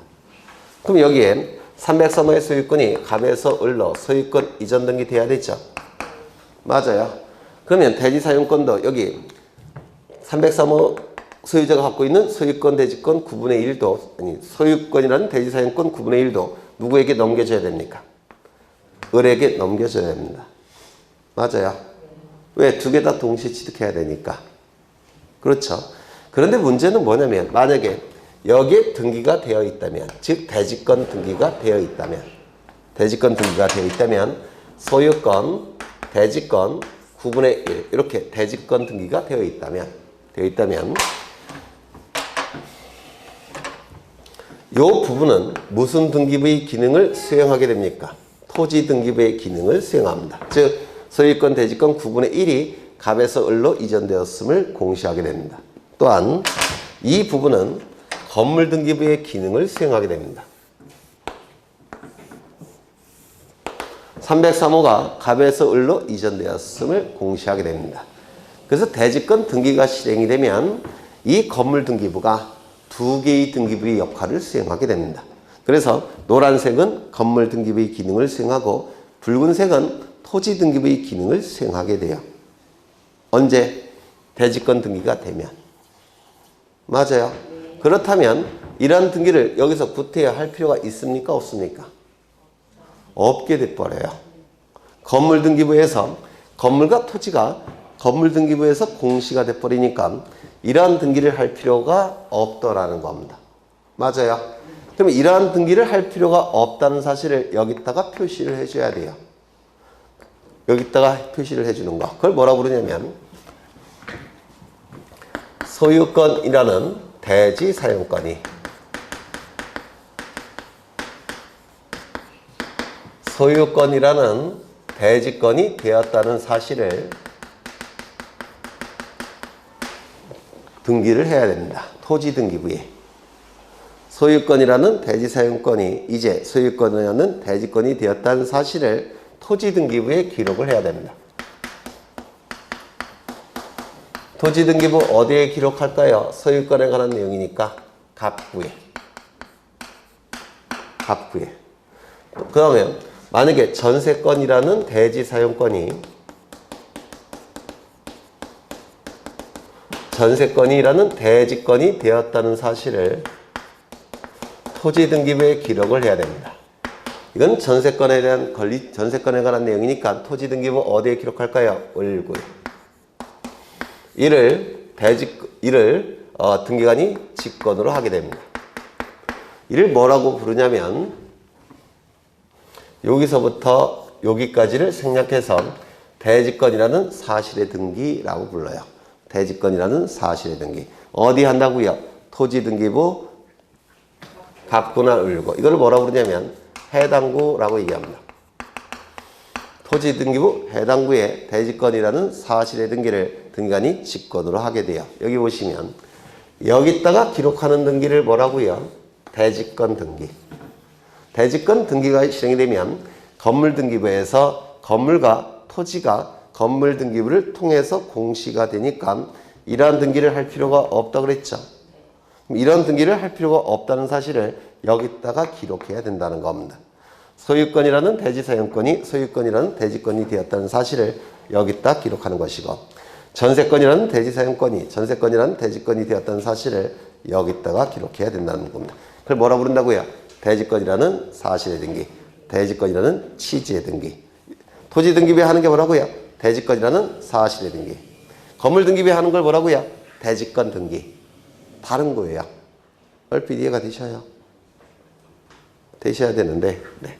그럼 여기에 303호의 소유권이 갑에서 을로 소유권 이전 등기돼야 되죠? 맞아요. 그러면 대지 사용권도 여기 303호 소유자가 갖고 있는 소유권, 대지권 9분의 1도, 아니, 소유권이라는 대지 사용권 9분의 1도 누구에게 넘겨줘야 됩니까? 을에게 넘겨줘야 됩니다. 맞아요. 왜? 두 개 다 동시에 취득해야 되니까. 그렇죠. 그런데 문제는 뭐냐면, 만약에 여기에 등기가 되어 있다면, 즉, 대지권 등기가 되어 있다면, 소유권, 대지권 9분의 1, 이렇게 대지권 등기가 되어 있다면, 이 부분은 무슨 등기부의 기능을 수행하게 됩니까? 토지 등기부의 기능을 수행합니다. 즉 소유권, 대지권 9분의 1이 갑에서 을로 이전되었음을 공시하게 됩니다. 또한 이 부분은 건물 등기부의 기능을 수행하게 됩니다. 303호가 갑에서 을로 이전되었음을 공시하게 됩니다. 그래서 대지권 등기가 실행이 되면 이 건물 등기부가 두 개의 등기부의 역할을 수행하게 됩니다. 그래서 노란색은 건물 등기부의 기능을 수행하고 붉은색은 토지 등기부의 기능을 수행하게 돼요. 언제? 대지권 등기가 되면. 맞아요. 그렇다면 이러한 등기를 여기서 구태여 할 필요가 있습니까? 없습니까? 없게 돼버려요. 건물 등기부에서 건물과 토지가 건물 등기부에서 공시가 돼버리니까 이러한 등기를 할 필요가 없더라는 겁니다. 맞아요. 그러면 이러한 등기를 할 필요가 없다는 사실을 여기다가 표시를 해줘야 돼요. 여기다가 표시를 해주는 거. 그걸 뭐라고 부르냐면 소유권이라는 대지 사용권이 소유권이라는 대지권이 되었다는 사실을 등기를 해야 됩니다. 토지 등기부에. 소유권이라는 대지 사용권이 이제 소유권이라는 대지권이 되었다는 사실을 토지 등기부에 기록을 해야 됩니다. 토지 등기부 어디에 기록할까요? 소유권에 관한 내용이니까 갑부에. 그 다음에 만약에 전세권이라는 대지 사용권이 전세권이라는 대지권이 되었다는 사실을 토지 등기부에 기록을 해야 됩니다. 이건 전세권에 대한 권리, 전세권에 관한 내용이니까 토지 등기부 어디에 기록할까요? 을구에. 이를 등기관이 직권으로 하게 됩니다. 이를 뭐라고 부르냐면 여기서부터 여기까지를 생략해서 대지권이라는 사실의 등기라고 불러요. 대지권이라는 사실의 등기. 어디 한다고요? 토지 등기부 갑구나 을구. 이걸 뭐라고 부르냐면 해당구라고 얘기합니다. 토지 등기부 해당구에 대지권이라는 사실의 등기를 등기관이 직권으로 하게 돼요. 여기 보시면 여기다가 기록하는 등기를 뭐라고요? 대지권 등기. 대지권 등기가 실행이 되면 건물 등기부에서 건물과 토지가 건물 등기부를 통해서 공시가 되니까 이러한 등기를 할 필요가 없다고 그랬죠. 이런 등기를 할 필요가 없다는 사실을 여기다가 기록해야 된다는 겁니다. 소유권이라는 대지 사용권이 소유권이라는 대지권이 되었다는 사실을 여기다 기록하는 것이고 전세권이라는 대지 사용권이 전세권이라는 대지권이 되었다는 사실을 여기다가 기록해야 된다는 겁니다. 그걸 뭐라고 부른다고요? 대지권이라는 사실의 등기, 대지권이라는 취지의 등기. 토지 등기부에 하는 게 뭐라고요? 대지권이라는 사실의 등기. 건물 등기부에 하는 걸 뭐라고요? 대지권 등기. 다른 거예요. 얼핏 이해가 되셔야 되는데, 네.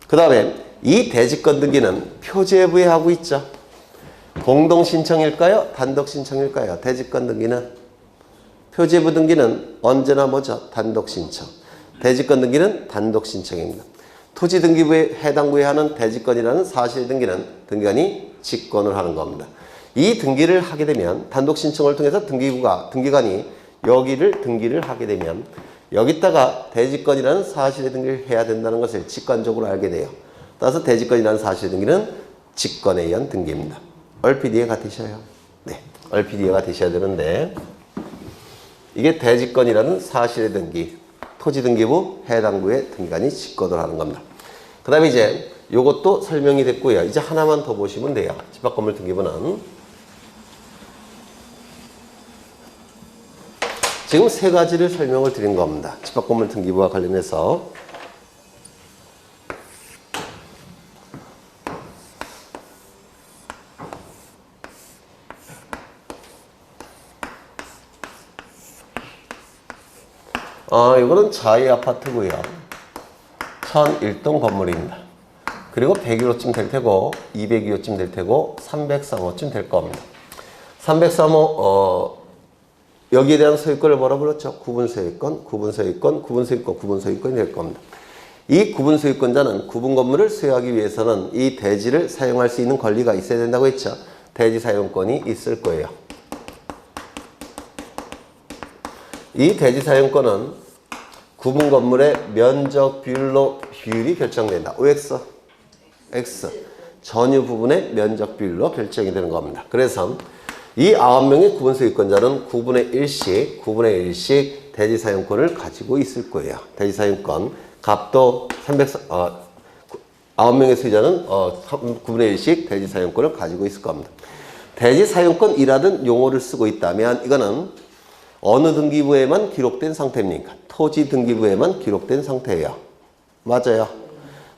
그 다음에 이 대지권 등기는 표제부에 하고 있죠. 공동 신청일까요? 단독 신청일까요? 대지권 등기는 표제부 등기는 언제나 뭐죠? 단독 신청. 대지권 등기는 단독 신청입니다. 토지 등기부에 해당부에 하는 대지권이라는 사실 등기는 등기관이 직권을 하는 겁니다. 이 등기를 하게 되면 단독 신청을 통해서 등기관이 여기를 등기를 하게 되면 여기다가 대지권이라는 사실의 등기를 해야 된다는 것을 직관적으로 알게 돼요. 따라서 대지권이라는 사실의 등기는 직권에 의한 등기입니다. 얼핏 이해가 되셔요? 네, 얼핏 이해가 되셔야 되는데 이게 대지권이라는 사실의 등기, 토지등기부 해당부의 등기관이 직권을 하는 겁니다. 그 다음에 이제 요것도 설명이 됐고요. 이제 하나만 더 보시면 돼요. 집합건물 등기부는 지금 세 가지를 설명을 드린 겁니다. 집합건물 등기부와 관련해서 이거는 자이 아파트고요. 1001동 건물입니다. 그리고 101호쯤 될 테고 202호쯤 될 테고 303호쯤 될 겁니다. 303호 여기에 대한 소유권을 뭐라 불렀죠? 구분소유권, 구분소유권, 구분소유권, 구분소유권이 될 겁니다. 이 구분소유권자는 구분 건물을 소유하기 위해서는 이 대지를 사용할 수 있는 권리가 있어야 된다고 했죠. 대지 사용권이 있을 거예요. 이 대지 사용권은 구분 건물의 면적 비율로 비율이 결정된다. OX, X. 전유 부분의 면적 비율로 결정이 되는 겁니다. 그래서 이 9명의 구분 소유권자는 9분의 1씩 대지 사용권을 가지고 있을 거예요. 대지 사용권 값도 9명의 소유자는 9분의 1씩 대지 사용권을 가지고 있을 겁니다. 대지 사용권이라는 용어를 쓰고 있다면 이거는 어느 등기부에만 기록된 상태입니까? 토지 등기부에만 기록된 상태예요. 맞아요.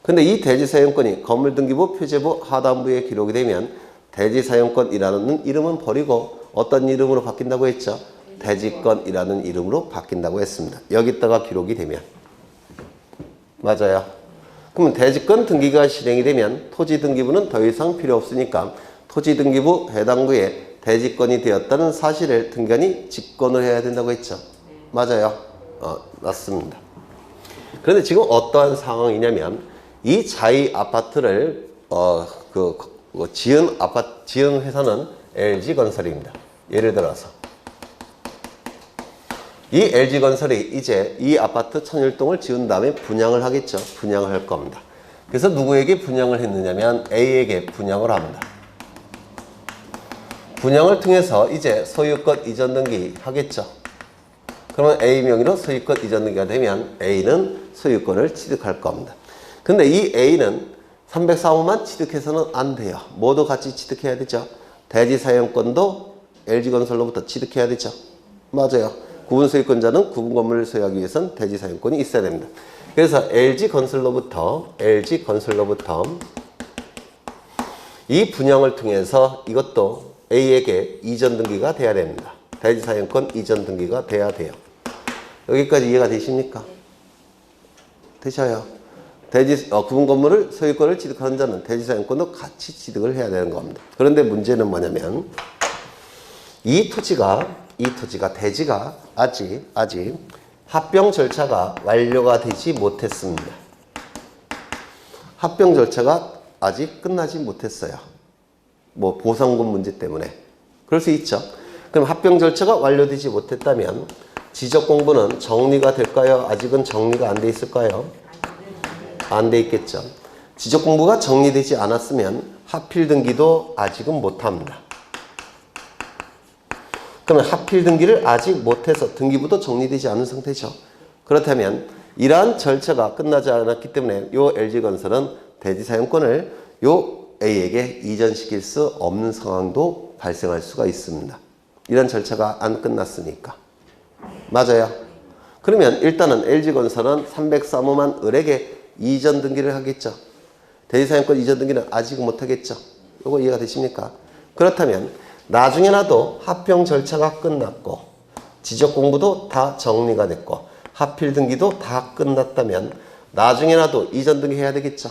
근데 이 대지 사용권이 건물 등기부, 표제부, 하단부에 기록이 되면 대지 사용권이라는 이름은 버리고 어떤 이름으로 바뀐다고 했죠? 대지권이라는 이름으로 바뀐다고 했습니다. 여기다가 기록이 되면. 맞아요. 그러면 대지권 등기가 실행이 되면 토지 등기부는 더 이상 필요 없으니까 토지 등기부 해당부에 대지권이 되었다는 사실을 등기관이 직권을 해야 된다고 했죠. 맞아요. 맞습니다. 그런데 지금 어떠한 상황이냐면 이 자이 아파트를 지은 회사는 LG건설입니다. 예를 들어서 이 LG건설이 이제 이 아파트 1001동을 지은 다음에 분양을 하겠죠. 분양을 할 겁니다. 그래서 누구에게 분양을 했느냐면 A에게 분양을 합니다. 분양을 통해서 이제 소유권 이전 등기 하겠죠. 그러면 A 명의로 소유권 이전 등기가 되면 A는 소유권을 취득할 겁니다. 근데 이 A는 304호만 취득해서는 안 돼요. 모두 같이 취득해야 되죠. 대지 사용권도 LG건설로부터 취득해야 되죠. 맞아요. 구분 소유권자는 구분 건물을 소유하기 위해서는 대지 사용권이 있어야 됩니다. 그래서 LG건설로부터 이 분양을 통해서 이것도 A에게 이전 등기가 돼야 됩니다. 대지 사용권 이전 등기가 돼야 돼요. 여기까지 이해가 되십니까? 되셔요. 구분 건물을 소유권을 취득하는 자는 대지 사용권도 같이 취득을 해야 되는 겁니다. 그런데 문제는 뭐냐면 이 토지가 대지가 아직 합병 절차가 완료가 되지 못했습니다. 합병 절차가 아직 끝나지 못했어요. 뭐 보상금 문제 때문에 그럴 수 있죠. 그럼 합병 절차가 완료되지 못했다면 지적 공부는 정리가 될까요? 아직은 정리가 안 돼 있을까요? 안 돼 있겠죠. 지적 공부가 정리되지 않았으면 하필 등기도 아직은 못합니다. 그러면 하필 등기를 아직 못해서 등기부도 정리되지 않은 상태죠. 그렇다면 이러한 절차가 끝나지 않았기 때문에 요 LG건설은 대지 사용권을 요 A에게 이전시킬 수 없는 상황도 발생할 수가 있습니다. 이런 절차가 안 끝났으니까. 맞아요. 그러면 일단은 LG건설은 303호만 을에게 이전 등기를 하겠죠. 대지 사용권 이전 등기는 아직 못하겠죠. 이거 이해가 되십니까? 그렇다면 나중에라도 합병 절차가 끝났고 지적 공부도 다 정리가 됐고 하필 등기도 다 끝났다면 나중에라도 이전 등기 해야 되겠죠.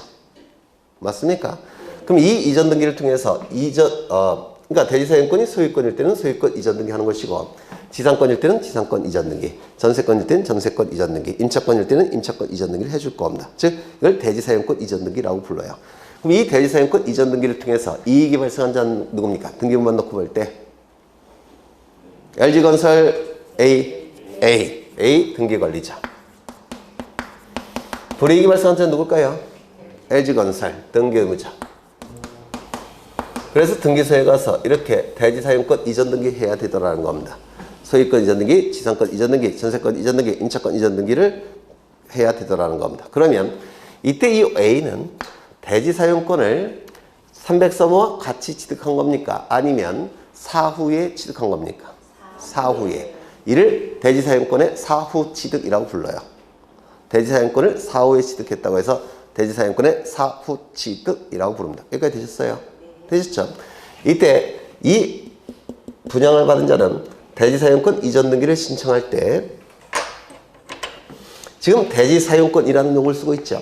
맞습니까? 그럼 이 이전 등기를 통해서 그러니까 대지사용권이 소유권일 때는 소유권 이전 등기 하는 것이고 지상권일 때는 지상권 이전 등기, 전세권일 때는 전세권 이전 등기, 임차권일 때는 임차권 이전 등기를 해줄 겁니다. 즉 이걸 대지사용권 이전 등기라고 불러요. 그럼 이 대지사용권 이전 등기를 통해서 이익이 발생한 자는 누굽니까? 등기부만 놓고 볼 때 LG건설 A 등기관리자. 불이익이 발생한 자는 누굴까요? LG건설 등기의무자. 그래서 등기소에 가서 이렇게 대지사용권 이전 등기 해야 되더라는 겁니다. 소유권 이전 등기, 지상권 이전 등기, 전세권 이전 등기, 임차권 이전 등기를 해야 되더라는 겁니다. 그러면 이때 이 A는 대지사용권을 303호와 같이 취득한 겁니까? 아니면 사후에 취득한 겁니까? 사후에. 이를 대지사용권의 사후 취득이라고 불러요. 대지사용권을 사후에 취득했다고 해서 대지사용권의 사후 취득이라고 부릅니다. 여기까지 되셨어요? 되셨죠? 이때 이 분양을 받은 자는 대지사용권 이전 등기를 신청할 때 지금 대지사용권이라는 용어를 쓰고 있죠.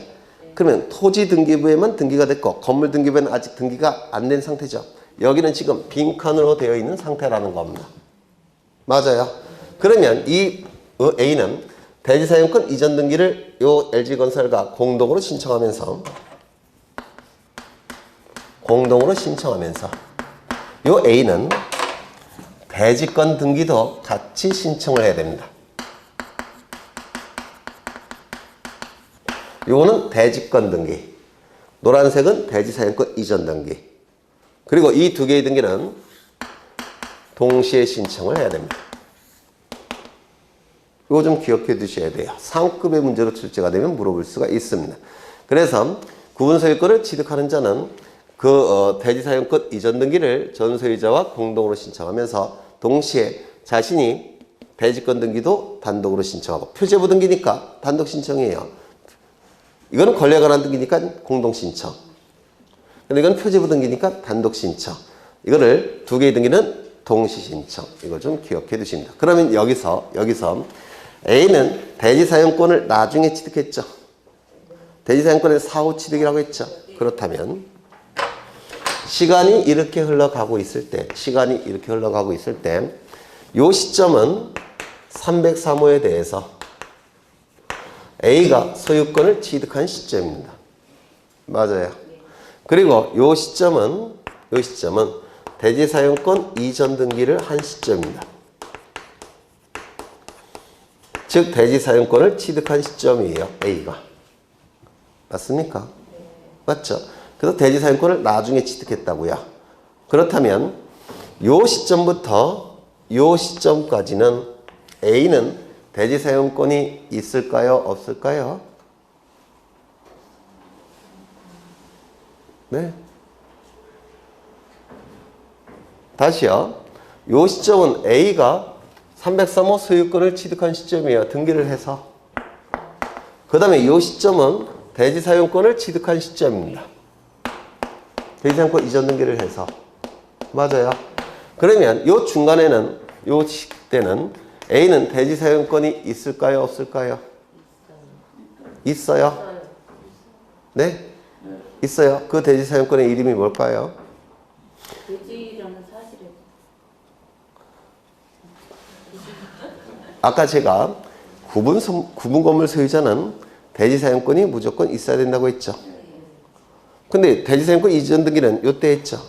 그러면 토지 등기부에만 등기가 됐고 건물 등기부에는 아직 등기가 안 된 상태죠. 여기는 지금 빈칸으로 되어 있는 상태라는 겁니다. 맞아요. 그러면 이 A는 대지사용권 이전 등기를 요 LG건설과 공동으로 신청하면서 요 A는 대지권 등기도 같이 신청을 해야 됩니다. 요거는 대지권 등기, 노란색은 대지사용권 이전 등기. 그리고 이 두 개의 등기는 동시에 신청을 해야 됩니다. 이거 좀 기억해 두셔야 돼요. 상급의 문제로 출제가 되면 물어볼 수가 있습니다. 그래서 구분소유권을 취득하는 자는 대지사용권 이전 등기를 전 소유자와 공동으로 신청하면서 동시에 자신이 대지권 등기도 단독으로 신청하고 표제부 등기니까 단독 신청이에요. 이거는 권리에 관한 등기니까 공동 신청. 근데 이건 표제부 등기니까 단독 신청. 이거를 두 개의 등기는 동시 신청. 이거 좀 기억해 두십니다. 그러면 여기서 A는 대지사용권을 나중에 취득했죠. 대지사용권의 사후 취득이라고 했죠. 그렇다면 시간이 이렇게 흘러가고 있을 때 이 시점은 303호에 대해서 A가 소유권을 취득한 시점입니다. 맞아요. 그리고 이 시점은 대지사용권 이전 등기를 한 시점입니다. 즉 대지사용권을 취득한 시점이에요. A가. 맞습니까? 맞죠? 그래서 대지사용권을 나중에 취득했다고요. 그렇다면 이 시점부터 이 시점까지는 A는 대지사용권이 있을까요? 없을까요? 네. 다시요. 이 시점은 A가 303호 소유권을 취득한 시점이에요. 등기를 해서. 그 다음에 이 시점은 대지사용권을 취득한 시점입니다. 대지사용권 이전 등기를 해서. 맞아요. 그러면 이 중간에는, 이 시대는 A는 대지사용권이 있을까요? 없을까요? 있어요. 네? 있어요. 그 대지사용권의 이름이 뭘까요? 대지라는 사실은 아까 제가 구분 건물 소유자는 대지사용권이 무조건 있어야 된다고 했죠. 근데 대지사용권 이전 등기는 이때 했죠.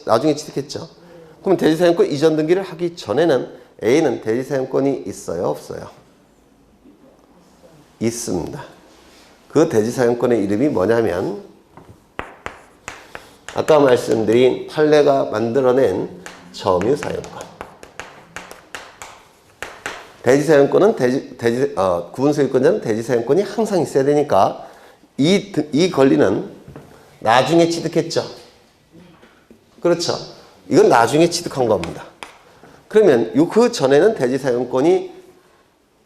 나중에 취득했죠. 그럼 대지사용권 이전 등기를 하기 전에는 A는 대지사용권이 있어요? 없어요? 있습니다. 그 대지사용권의 이름이 뭐냐면 아까 말씀드린 판례가 만들어낸 점유사용권. 대지사용권은 구분소유권자는 대지사용권이 항상 있어야 되니까 이 권리는 나중에 취득했죠. 그렇죠. 이건 나중에 취득한 겁니다. 그러면 그 전에는 대지사용권이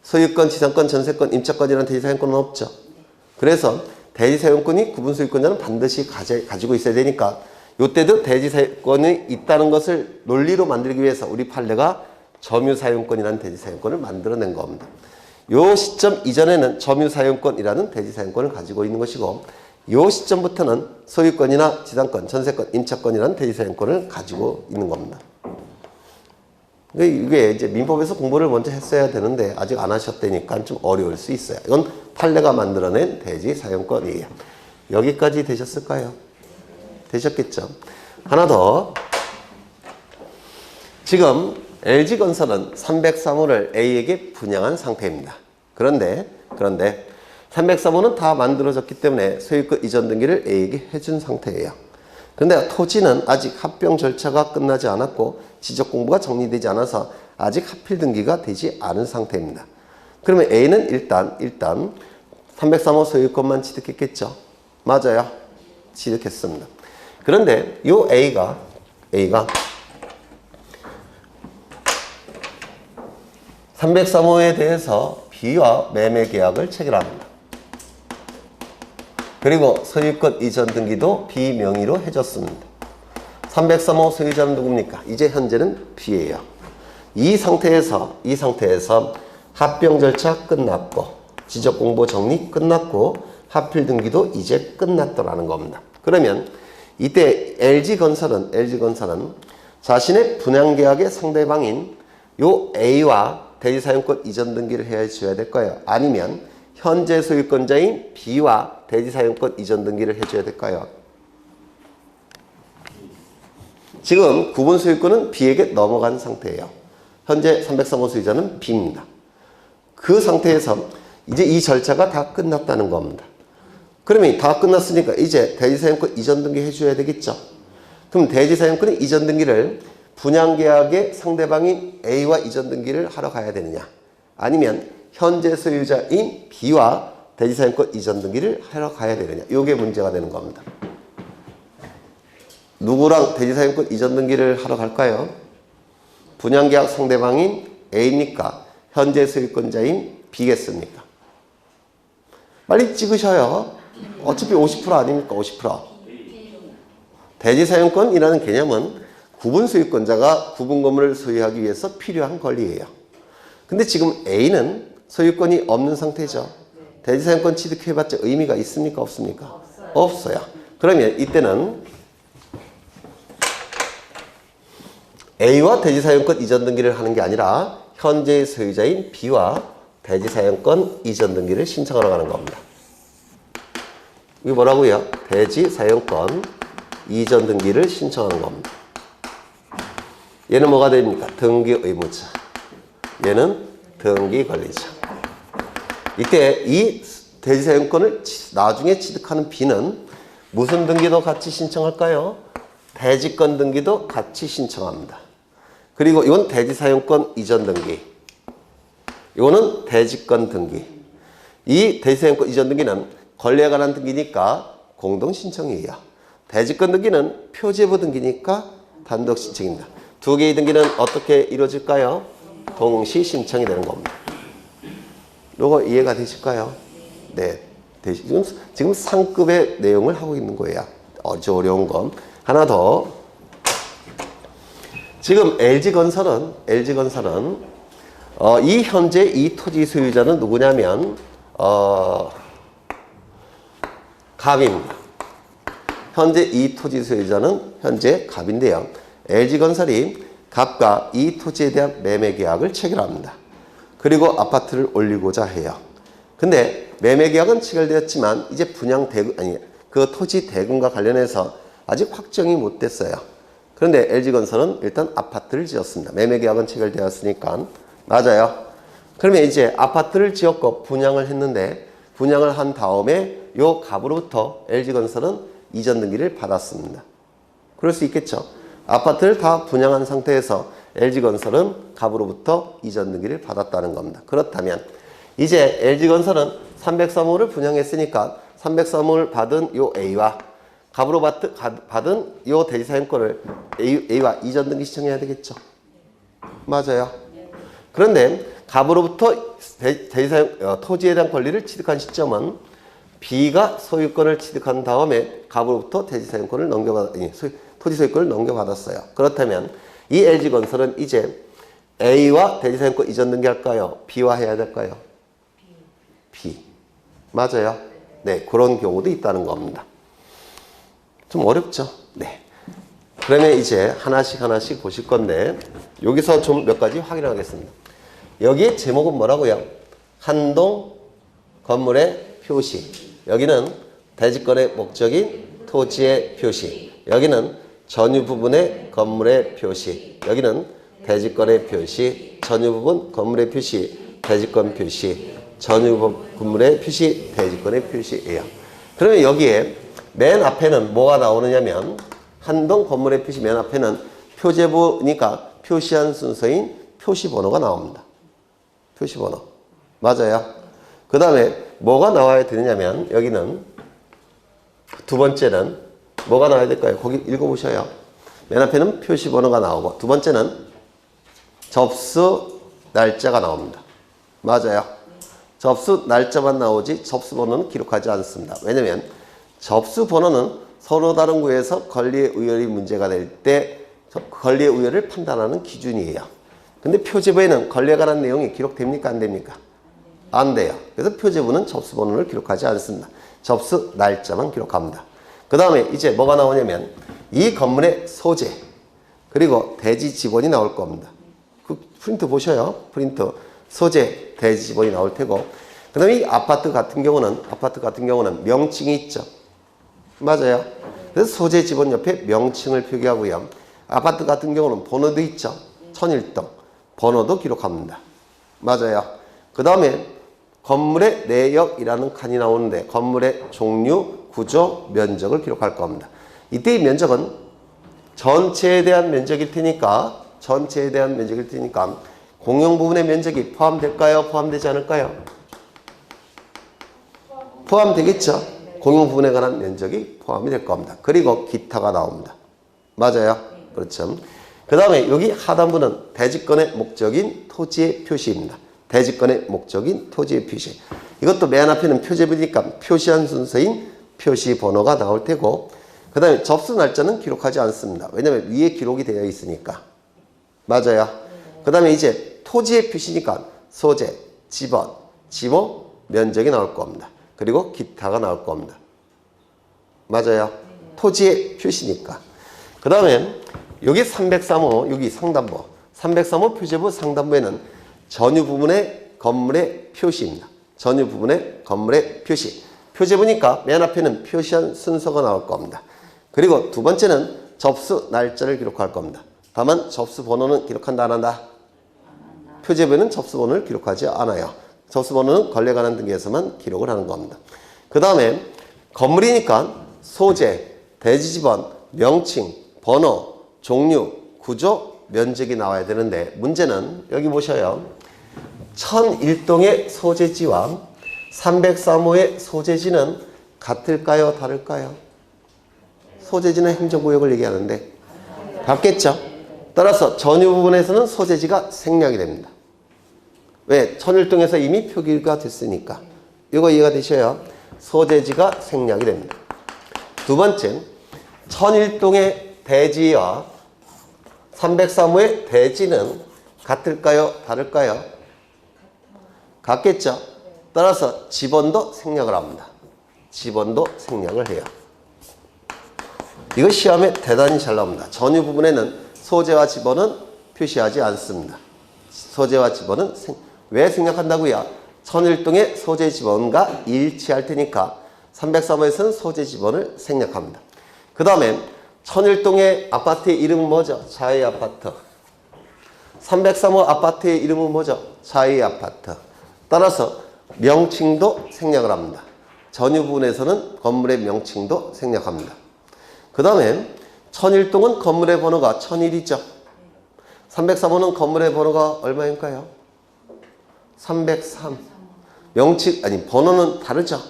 소유권, 지상권, 전세권, 임차권이라는 대지사용권은 없죠. 그래서 대지사용권이 구분소유권자는 반드시 가지고 있어야 되니까 요때도 대지 사용권이 있다는 것을 논리로 만들기 위해서 우리 판례가 점유 사용권이라는 대지 사용권을 만들어낸 겁니다. 요 시점 이전에는 점유 사용권이라는 대지 사용권을 가지고 있는 것이고 요 시점부터는 소유권이나 지상권, 전세권, 임차권이라는 대지 사용권을 가지고 있는 겁니다. 이게 이제 민법에서 공부를 먼저 했어야 되는데 아직 안 하셨다니까 좀 어려울 수 있어요. 이건 판례가 만들어낸 대지 사용권이에요. 여기까지 되셨을까요? 되셨겠죠? 하나 더. 지금 LG건설은 303호를 A에게 분양한 상태입니다. 그런데 303호는 다 만들어졌기 때문에 소유권 이전 등기를 A에게 해준 상태예요. 그런데 토지는 아직 합병 절차가 끝나지 않았고 지적 공부가 정리되지 않아서 아직 합필 등기가 되지 않은 상태입니다. 그러면 A는 일단 303호 소유권만 취득했겠죠? 맞아요. 취득했습니다. 그런데 요 A가 303호에 대해서 B와 매매 계약을 체결합니다. 그리고 소유권 이전 등기도 B 명의로 해줬습니다. 303호 소유자는 누굽니까? 이제 현재는 B예요. 이 상태에서 합병 절차 끝났고 지적 공보 정리 끝났고 합필 등기도 이제 끝났더라는 겁니다. 그러면 이때 LG건설은 자신의 분양 계약의 상대방인 요 A와 대지사용권 이전 등기를 해줘야 될까요? 아니면 현재 소유권자인 B와 대지사용권 이전 등기를 해줘야 될까요? 지금 구분 소유권은 B에게 넘어간 상태예요. 현재 303호 소유자는 B입니다. 그 상태에서 이제 이 절차가 다 끝났다는 겁니다. 그러면 다 끝났으니까 이제 대지사용권 이전 등기 해줘야 되겠죠. 그럼 대지사용권의 이전 등기를 분양계약의 상대방인 A와 이전 등기를 하러 가야 되느냐, 아니면 현재 소유자인 B와 대지사용권 이전 등기를 하러 가야 되느냐, 이게 문제가 되는 겁니다. 누구랑 대지사용권 이전 등기를 하러 갈까요? 분양계약 상대방인 A입니까? 현재 소유권자인 B겠습니까? 빨리 찍으셔요. 어차피 50% 아닙니까? 50%. 대지사용권이라는 개념은 구분 소유권자가 구분 건물을 소유하기 위해서 필요한 권리예요. 근데 지금 A는 소유권이 없는 상태죠. 대지사용권 취득해봤자 의미가 있습니까? 없습니까? 없어요. 그러면 이때는 A와 대지사용권 이전 등기를 하는 게 아니라 현재 소유자인 B와 대지사용권 이전 등기를 신청하러 가는 겁니다. 이게 뭐라고요? 대지사용권 이전 등기를 신청하는 겁니다. 얘는 뭐가 됩니까? 등기 의무자. 얘는 등기 권리자. 이때 이 대지사용권을 나중에 취득하는 B는 무슨 등기도 같이 신청할까요? 대지권 등기도 같이 신청합니다. 그리고 이건 대지사용권 이전 등기. 이거는 대지권 등기. 이 대지사용권 이전 등기는 권리에 관한 등기니까 공동 신청이에요. 대지권 등기는 표제부 등기니까 단독 신청입니다. 두 개의 등기는 어떻게 이루어질까요? 동시 신청이 되는 겁니다. 이거 이해가 되실까요? 네. 지금 상급의 내용을 하고 있는 거예요. 아주 어려운 건. 하나 더. 지금 LG건설은 이 현재 이 토지 소유자는 누구냐면 갑입니다. 현재 이 토지 소유자는 현재 갑인데요. LG건설이 갑과 이 토지에 대한 매매 계약을 체결합니다. 그리고 아파트를 올리고자 해요. 근데 매매 계약은 체결되었지만 이제 그 토지 대금과 관련해서 아직 확정이 못 됐어요. 그런데 LG건설은 일단 아파트를 지었습니다. 매매 계약은 체결되었으니까. 맞아요. 그러면 이제 아파트를 지었고 분양을 했는데, 분양을 한 다음에 요 갑으로부터 LG건설은 이전 등기를 받았습니다. 그럴 수 있겠죠. 아파트를 다 분양한 상태에서 LG건설은 갑으로부터 이전 등기를 받았다는 겁니다. 그렇다면 이제 LG건설은 303호를 분양했으니까 303호를 받은 요 A와 갑으로 받은 요 대지사용권을 A와 이전 등기 신청해야 되겠죠. 맞아요. 그런데 갑으로부터 토지에 대한 권리를 취득한 시점은 B가 소유권을 취득한 다음에 갑으로부터 대지사용권을 토지 소유권을 넘겨받았어요. 그렇다면 이 LG건설은 이제 A와 대지사용권 이전 등기할까요? B와 해야 될까요? B. 맞아요. 네, 그런 경우도 있다는 겁니다. 좀 어렵죠? 네. 그러면 이제 하나씩 보실 건데 여기서 좀 몇 가지 확인하겠습니다. 여기 제목은 뭐라고요? 한동 건물의 표시. 여기는 대지권의 목적인 토지의 표시. 여기는 전유 부분의 건물의 표시. 여기는 대지권의 표시. 전유 부분 건물의 표시. 대지권 표시. 전유 건물의 표시. 대지권의 표시예요. 그러면 여기에 맨 앞에는 뭐가 나오느냐면 한동 건물의 표시 맨 앞에는 표제부니까 표시한 순서인 표시번호가 나옵니다. 표시번호. 맞아요. 그 다음에 뭐가 나와야 되느냐면 여기는 두 번째는 뭐가 나와야 될까요? 거기 읽어보셔요. 맨 앞에는 표시번호가 나오고 두 번째는 접수 날짜가 나옵니다. 맞아요. 접수 날짜만 나오지 접수번호는 기록하지 않습니다. 왜냐면 접수번호는 서로 다른 구에서 권리의 우열이 문제가 될 때 권리의 우열을 판단하는 기준이에요. 근데 표제부에는 권리에 관한 내용이 기록됩니까? 안 됩니까? 안 돼요. 그래서 표제부는 접수번호를 기록하지 않습니다. 접수 날짜만 기록합니다. 그 다음에 이제 뭐가 나오냐면 이 건물의 소재 그리고 대지 지번이 나올 겁니다. 그 프린트 보셔요. 프린트 소재 대지 지번이 나올 테고 그 다음에 이 아파트 같은 경우는 명칭이 있죠. 맞아요. 그래서 소재 지번 옆에 명칭을 표기하고요. 아파트 같은 경우는 번호도 있죠. 1001동 번호도 기록합니다. 맞아요. 그 다음에 건물의 내역이라는 칸이 나오는데 건물의 종류, 구조, 면적을 기록할 겁니다. 이때 이 면적은 전체에 대한 면적일 테니까 공용 부분의 면적이 포함될까요? 포함되지 않을까요? 포함되겠죠. 공용 부분에 관한 면적이 포함이 될 겁니다. 그리고 기타가 나옵니다. 맞아요. 그렇죠. 그 다음에 여기 하단부는 대지권의 목적인 토지의 표시입니다. 대지권의 목적인 토지의 표시. 이것도 맨 앞에는 표제부니까 표시한 순서인 표시 번호가 나올 테고 그 다음에 접수 날짜는 기록하지 않습니다. 왜냐하면 위에 기록이 되어 있으니까. 맞아요. 그 다음에 이제 토지의 표시니까 소재, 지번, 지모, 면적이 나올 겁니다. 그리고 기타가 나올 겁니다. 맞아요. 토지의 표시니까. 그 다음에 여기 303호 여기 상단부 303호 표제부 상단부에는 전유 부분의 건물의 표시입니다. 전유 부분의 건물의 표시. 표제부니까 맨 앞에는 표시한 순서가 나올 겁니다. 그리고 두 번째는 접수 날짜를 기록할 겁니다. 다만 접수 번호는 기록한다 안 한다? 표제부에는 접수 번호를 기록하지 않아요. 접수 번호는 권리에 관한 등기에서만 기록을 하는 겁니다. 그 다음에 건물이니까 소재, 대지지번, 명칭, 번호, 종류, 구조, 면적이 나와야 되는데 문제는 여기 보셔요. 1001동의 소재지와 303호의 소재지는 같을까요? 다를까요? 소재지는 행정구역을 얘기하는데 같겠죠? 따라서 전유 부분에서는 소재지가 생략이 됩니다. 왜? 1001동에서 이미 표기가 됐으니까. 이거 이해가 되셔요? 소재지가 생략이 됩니다. 두 번째, 1001동의 대지와 303호의 대지는 같을까요? 다를까요? 같겠죠? 따라서 지번도 생략을 합니다. 지번도 생략을 해요. 이거 시험에 대단히 잘 나옵니다. 전유 부분에는 소재와 지번은 표시하지 않습니다. 소재와 지번은 왜 생략한다고요? 1001동의 소재 지번과 일치할 테니까 303호에서는 소재 지번을 생략합니다. 그 다음에 1001동의 아파트의 이름은 뭐죠? 자의 아파트. 303호 아파트의 이름은 뭐죠? 자의 아파트. 따라서 명칭도 생략을 합니다. 전유 부분에서는 건물의 명칭도 생략합니다. 그 다음에 1001동은 건물의 번호가 1001이죠. 303호는 건물의 번호가 얼마인가요? 303. 명칭, 아니, 번호는 다르죠.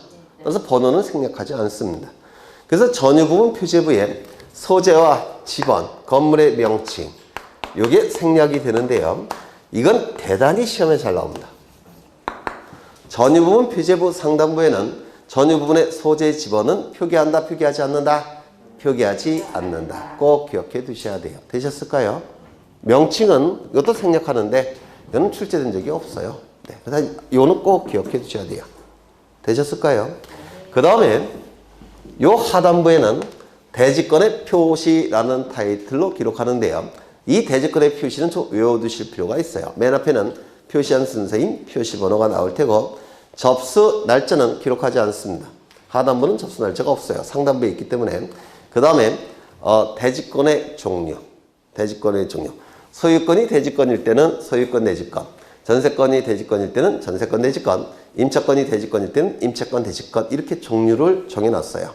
그래서 번호는 생략하지 않습니다. 그래서 전유 부분 표제부에 소재와 지번, 건물의 명칭, 이게 생략이 되는데요. 이건 대단히 시험에 잘 나옵니다. 전유 부분 표제부 상단부에는 전유 부분의 소재 지번은 표기한다, 표기하지 않는다? 표기하지 않는다. 꼭 기억해 두셔야 돼요. 되셨을까요? 명칭은 이것도 생략하는데 이거는 출제된 적이 없어요. 네, 그래서 이거는 꼭 기억해 두셔야 돼요. 되셨을까요? 그 다음에 요 하단부에는 대지권의 표시라는 타이틀로 기록하는데요. 이 대지권의 표시는 좀 외워두실 필요가 있어요. 맨 앞에는 표시한 순서인 표시번호가 나올 테고 접수 날짜는 기록하지 않습니다. 하단부는 접수 날짜가 없어요. 상단부에 있기 때문에. 그 다음에 대지권의 종류. 대지권의 종류. 소유권이 대지권일 때는 소유권 대지권. 전세권이 대지권일 때는 전세권 대지권. 임차권이 대지권일 때는 임차권 대지권. 이렇게 종류를 정해놨어요.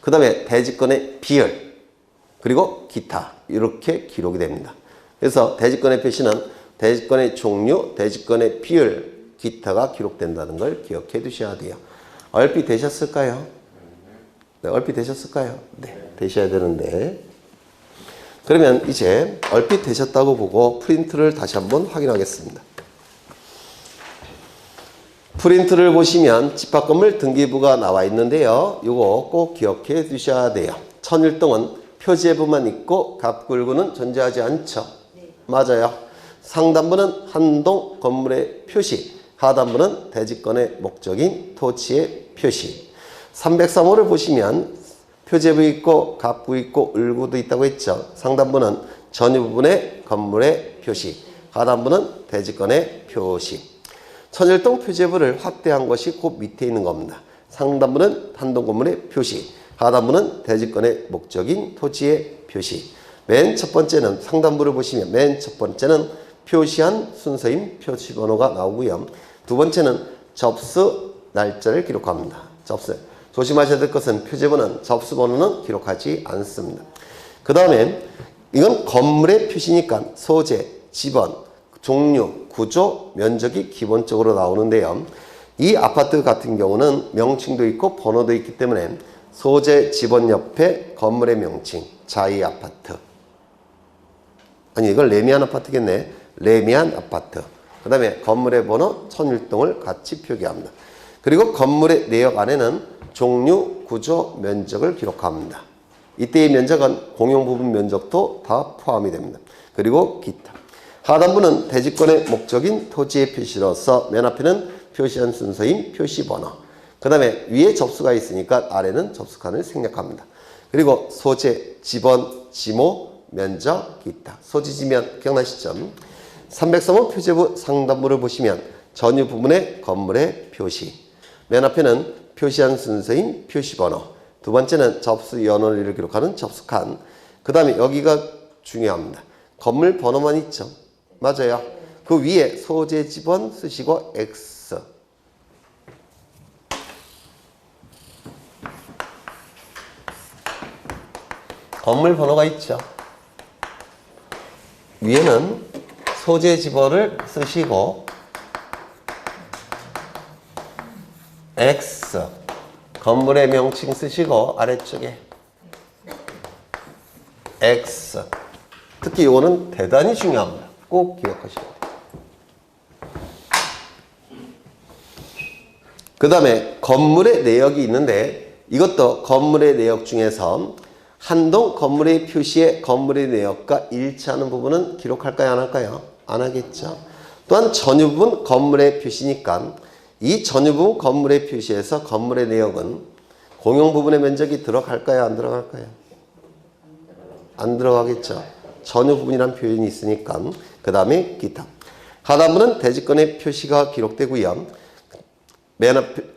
그 다음에 대지권의 비율. 그리고 기타. 이렇게 기록이 됩니다. 그래서 대지권의 표시는 대지권의 종류, 대지권의 비율, 기타가 기록된다는 걸 기억해 두셔야 돼요. 얼핏 되셨을까요? 네, 얼핏 되셨을까요? 네, 되셔야 되는데. 그러면 이제 얼핏 되셨다고 보고 프린트를 다시 한번 확인하겠습니다. 프린트를 보시면 집합건물 등기부가 나와 있는데요. 이거 꼭 기억해 두셔야 돼요. 천일동은 표제부만 있고 갑굴구는 존재하지 않죠. 맞아요. 상단부는 한동 건물의 표시, 하단부는 대지권의 목적인 토지의 표시. 303호를 보시면 표제부 있고 갑구 있고 을구도 있다고 했죠. 상단부는 전유 부분의 건물의 표시, 하단부는 대지권의 표시. 천일동 표제부를 확대한 것이 곧 밑에 있는 겁니다. 상단부는 한동 건물의 표시, 하단부는 대지권의 목적인 토지의 표시. 맨 첫 번째는 상단부를 보시면 맨 첫 번째는 표시한 순서인 표시번호가 나오고요. 두 번째는 접수 날짜를 기록합니다. 접수. 조심하셔야 될 것은 표제부는 접수번호는 기록하지 않습니다. 그 다음에 이건 건물의 표시니까 소재, 지번, 종류, 구조, 면적이 기본적으로 나오는데요. 이 아파트 같은 경우는 명칭도 있고 번호도 있기 때문에 소재, 지번 옆에 건물의 명칭, 자이 아파트. 아니 이걸 레미안 아파트겠네. 레미안 아파트. 그 다음에 건물의 번호 천일동을 같이 표기합니다. 그리고 건물의 내역 안에는 종류, 구조, 면적을 기록합니다. 이때의 면적은 공용부분 면적도 다 포함이 됩니다. 그리고 기타. 하단부는 대지권의 목적인 토지의 표시로서 맨 앞에는 표시한 순서인 표시번호. 그 다음에 위에 접수가 있으니까 아래는 접수칸을 생략합니다. 그리고 소재, 지번, 지모, 면적, 기타. 소지, 지면 기억나시죠? 303호 표제부 상단부를 보시면 전유 부분의 건물의 표시. 맨 앞에는 표시한 순서인 표시번호. 두 번째는 접수 연월일을 기록하는 접수칸. 그 다음에 여기가 중요합니다. 건물 번호만 있죠? 맞아요. 그 위에 소재, 지번 쓰시고 X. 건물 번호가 있죠. 위에는 소재, 지번을 쓰시고 X. 건물의 명칭 쓰시고 아래쪽에 X. 특히 이거는 대단히 중요합니다. 꼭 기억하셔야 돼요. 그 다음에 건물의 내역이 있는데 이것도 건물의 내역 중에서 한동 건물의 표시에 건물의 내역과 일치하는 부분은 기록할까요? 안 할까요? 안 하겠죠. 또한 전유 부분 건물의 표시니까 이 전유 부분 건물의 표시에서 건물의 내역은 공용 부분의 면적이 들어갈까요? 안 들어갈까요? 안 들어가겠죠. 전유 부분이란 표현이 있으니까. 그 다음에 기타. 하단부는 대지권의 표시가 기록되고요.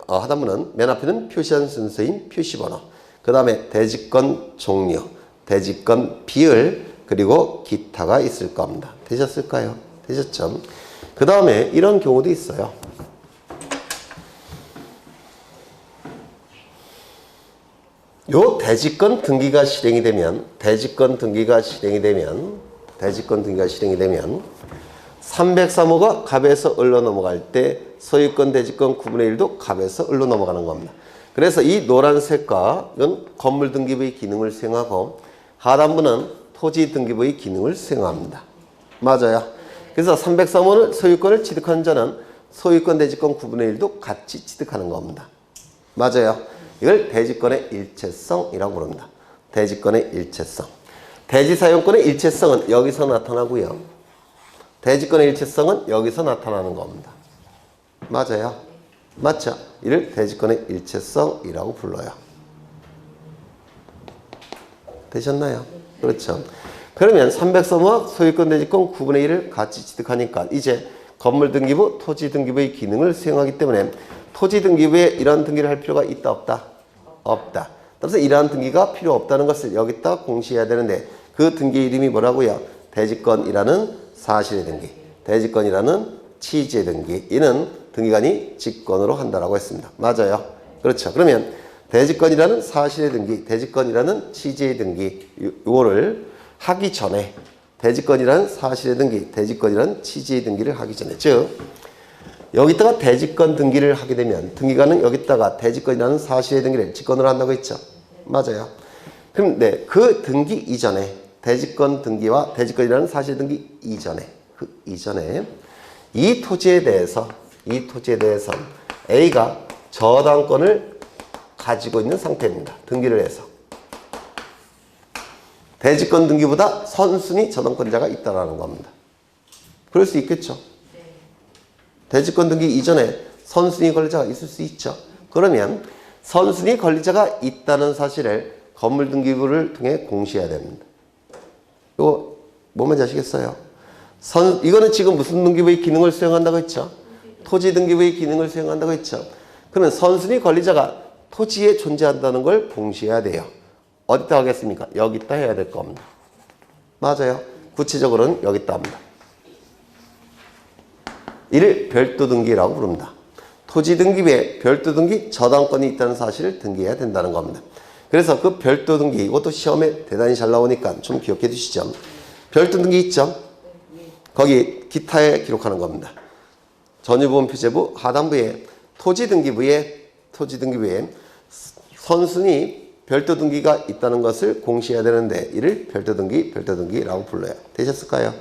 하단부는 맨 앞에는 표시한 순서인 표시번호. 그 다음에 대지권 종류, 대지권 비율, 그리고 기타가 있을 겁니다. 되셨을까요? 되셨죠? 그 다음에 이런 경우도 있어요. 요 대지권 등기가 실행이 되면 303호가 갑에서 을로 넘어갈 때 소유권 대지권 9분의 1도 갑에서 을로 넘어가는 겁니다. 그래서 이 노란색과 이건 건물 등기부의 기능을 수행하고 하단부는 토지 등기부의 기능을 수행합니다. 맞아요. 그래서 303호는 소유권을 취득한 자는 소유권 대지권 9분의 1도 같이 취득하는 겁니다. 맞아요. 이걸 대지권의 일체성이라고 부릅니다. 대지권의 일체성. 대지사용권의 일체성은 여기서 나타나고요. 대지권의 일체성은 여기서 나타나는 겁니다. 맞아요? 맞죠? 이를 대지권의 일체성이라고 불러요. 되셨나요? 그렇죠. 그러면 303호 소유권 대지권 9분의 1을 같이 취득하니까 이제 건물 등기부, 토지 등기부의 기능을 수행하기 때문에 토지 등기부에 이러한 등기를 할 필요가 있다 없다? 없다. 따라서 이러한 등기가 필요 없다는 것을 여기다 공시해야 되는데 그 등기 이름이 뭐라고요? 대지권이라는 사실의 등기, 대지권이라는 취지의 등기. 이는 등기관이 직권으로 한다라고 했습니다. 맞아요? 그렇죠. 그러면 대지권이라는 사실의 등기, 대지권이라는 취지의 등기, 이거를 하기 전에 대지권이라는 사실의 등기, 대지권이라는 취지의 등기를 하기 전에, 즉 여기다가 대지권 등기를 하게 되면 등기관은 여기다가 대지권이라는 사실의 등기를 직권으로 한다고 했죠. 맞아요. 그럼 네, 그 등기 이전에 대지권 등기와 대지권이라는 사실의 등기 이전에 이 토지에 대해서 A가 저당권을 가지고 있는 상태입니다. 등기를 해서. 대지권 등기보다 선순위 저당권자가 있다라는 겁니다. 그럴 수 있겠죠. 대지권 등기 이전에 선순위 권리자가 있을 수 있죠. 그러면 선순위 권리자가 있다는 사실을 건물 등기부를 통해 공시해야 됩니다. 이거 뭔지 아시겠어요? 이거는 지금 무슨 등기부의 기능을 수행한다고 했죠? 토지 등기부의 기능을 수행한다고 했죠. 그러면 선순위 권리자가 토지에 존재한다는 걸 공시해야 돼요. 어디다 하겠습니까? 여기다 해야 될 겁니다. 맞아요. 구체적으로는 여기다 합니다. 이를 별도 등기라고 부릅니다. 토지 등기부에 별도 등기 저당권이 있다는 사실을 등기해야 된다는 겁니다. 그래서 그 별도 등기, 이것도 시험에 대단히 잘 나오니까 좀 기억해 두시죠. 별도 등기 있죠? 거기 기타에 기록하는 겁니다. 전유부분 표제부 하단부에 토지 등기부에 선순위 별도 등기가 있다는 것을 공시해야 되는데 이를 별도 등기라고 불러요. 되셨을까요?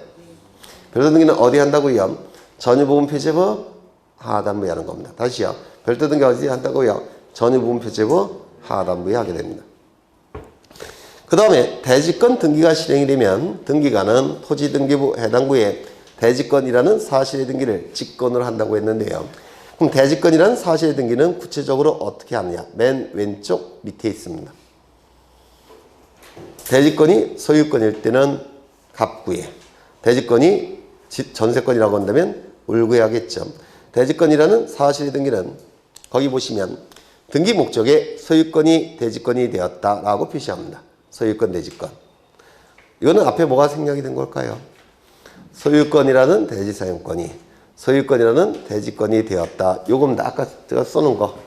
별도 등기는 어디 한다고요? 전유부분 표제부 하단부에 하는 겁니다. 다시요. 별도 등기 어디 한다고요? 전유부분 표제부 하단부에 하게 됩니다. 그 다음에 대지권 등기가 실행이 되면 등기관은 토지 등기부 해당부에 대지권이라는 사실의 등기를 직권으로 한다고 했는데요. 그럼 대지권이라는 사실의 등기는 구체적으로 어떻게 하느냐? 맨 왼쪽 밑에 있습니다. 대지권이 소유권일 때는 갑구에, 대지권이 전세권이라고 한다면 울구에 하겠죠. 대지권이라는 사실의 등기는 거기 보시면 등기 목적에 소유권이 대지권이 되었다라고 표시합니다. 소유권, 대지권. 이거는 앞에 뭐가 생략이 된 걸까요? 소유권이라는 대지사용권이, 소유권이라는 대지권이 되었다. 요겁니다. 아까 제가 써놓은 거.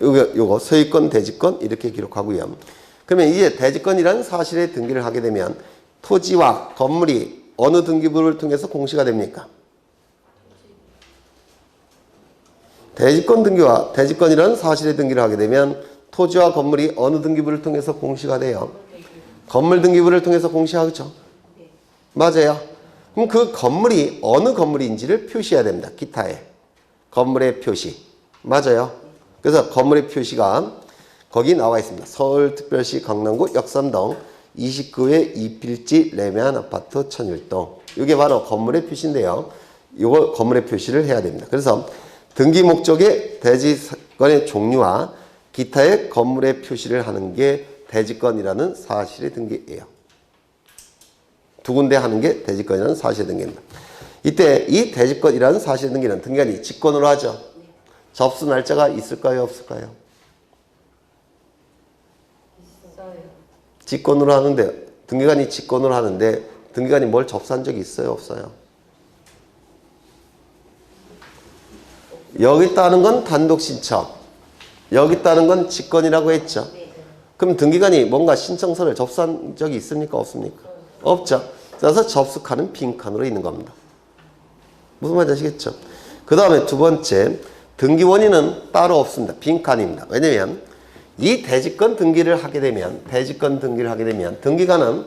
요거 소유권, 대지권 이렇게 기록하고요. 그러면 이제 대지권이라는 사실의 등기를 하게 되면 토지와 건물이 어느 등기부를 통해서 공시가 됩니까? 대지권 등기와 대지권이라는 사실의 등기를 하게 되면 토지와 건물이 어느 등기부를 통해서 공시가 돼요? 건물 등기부를 통해서 공시하죠. 맞아요. 그럼 그 건물이 어느 건물인지를 표시해야 됩니다. 기타에. 건물의 표시. 맞아요. 그래서 건물의 표시가 거기 나와 있습니다. 서울특별시 강남구 역삼동 29회 이필지 레미안 아파트 1001동. 이게 바로 건물의 표시인데요. 이거 건물의 표시를 해야 됩니다. 그래서 등기 목적의 대지권의 종류와 기타의 건물의 표시를 하는 게 대지권이라는 사실의 등기예요. 두 군데 하는 게 대지권이라는 사실의 등기입니다. 이때 이 대지권이라는 사실의 등기는 등기관이 직권으로 하죠. 접수 날짜가 있을까요? 없을까요? 있어요. 직권으로 하는데 등기관이 직권으로 하는데 등기관이 뭘 접수한 적이 있어요? 없어요? 여기 있다는 건 단독 신청, 여기 있다는 건 직권이라고 했죠. 그럼 등기관이 뭔가 신청서를 접수한 적이 있습니까? 없습니까? 없죠. 그래서 접수칸은 빈칸으로 있는 겁니다. 무슨 말인지 아시겠죠? 그 다음에 두 번째, 등기 원인은 따로 없습니다. 빈칸입니다. 왜냐면 이 대지권 등기를 하게 되면 등기관은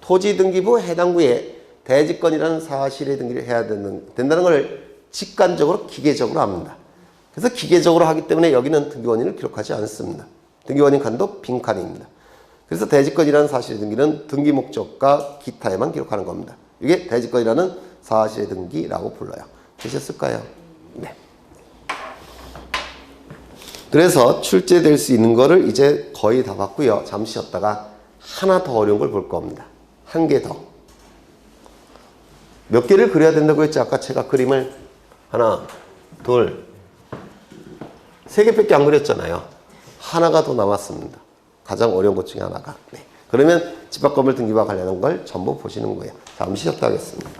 토지 등기부 해당부에 대지권이라는 사실의 등기를 해야 된다는 걸 직관적으로 기계적으로 합니다. 그래서 기계적으로 하기 때문에 여기는 등기 원인을 기록하지 않습니다. 등기 원인 칸도 빈칸입니다. 그래서 대지권이라는 사실의 등기는 등기 목적과 기타에만 기록하는 겁니다. 이게 대지권이라는 사실의 등기라고 불러요. 되셨을까요? 네. 그래서 출제될 수 있는 거를 이제 거의 다 봤고요. 잠시 쉬었다가 하나 더 어려운 걸 볼 겁니다. 한 개 더. 몇 개를 그려야 된다고 했지? 아까 제가 그림을 하나, 둘, 세 개밖에 안 그렸잖아요. 하나가 더 남았습니다. 가장 어려운 것 중에 하나가. 네. 그러면 집합건물 등기와 관련한 걸 전부 보시는 거예요. 잠시 쉬었다 하겠습니다.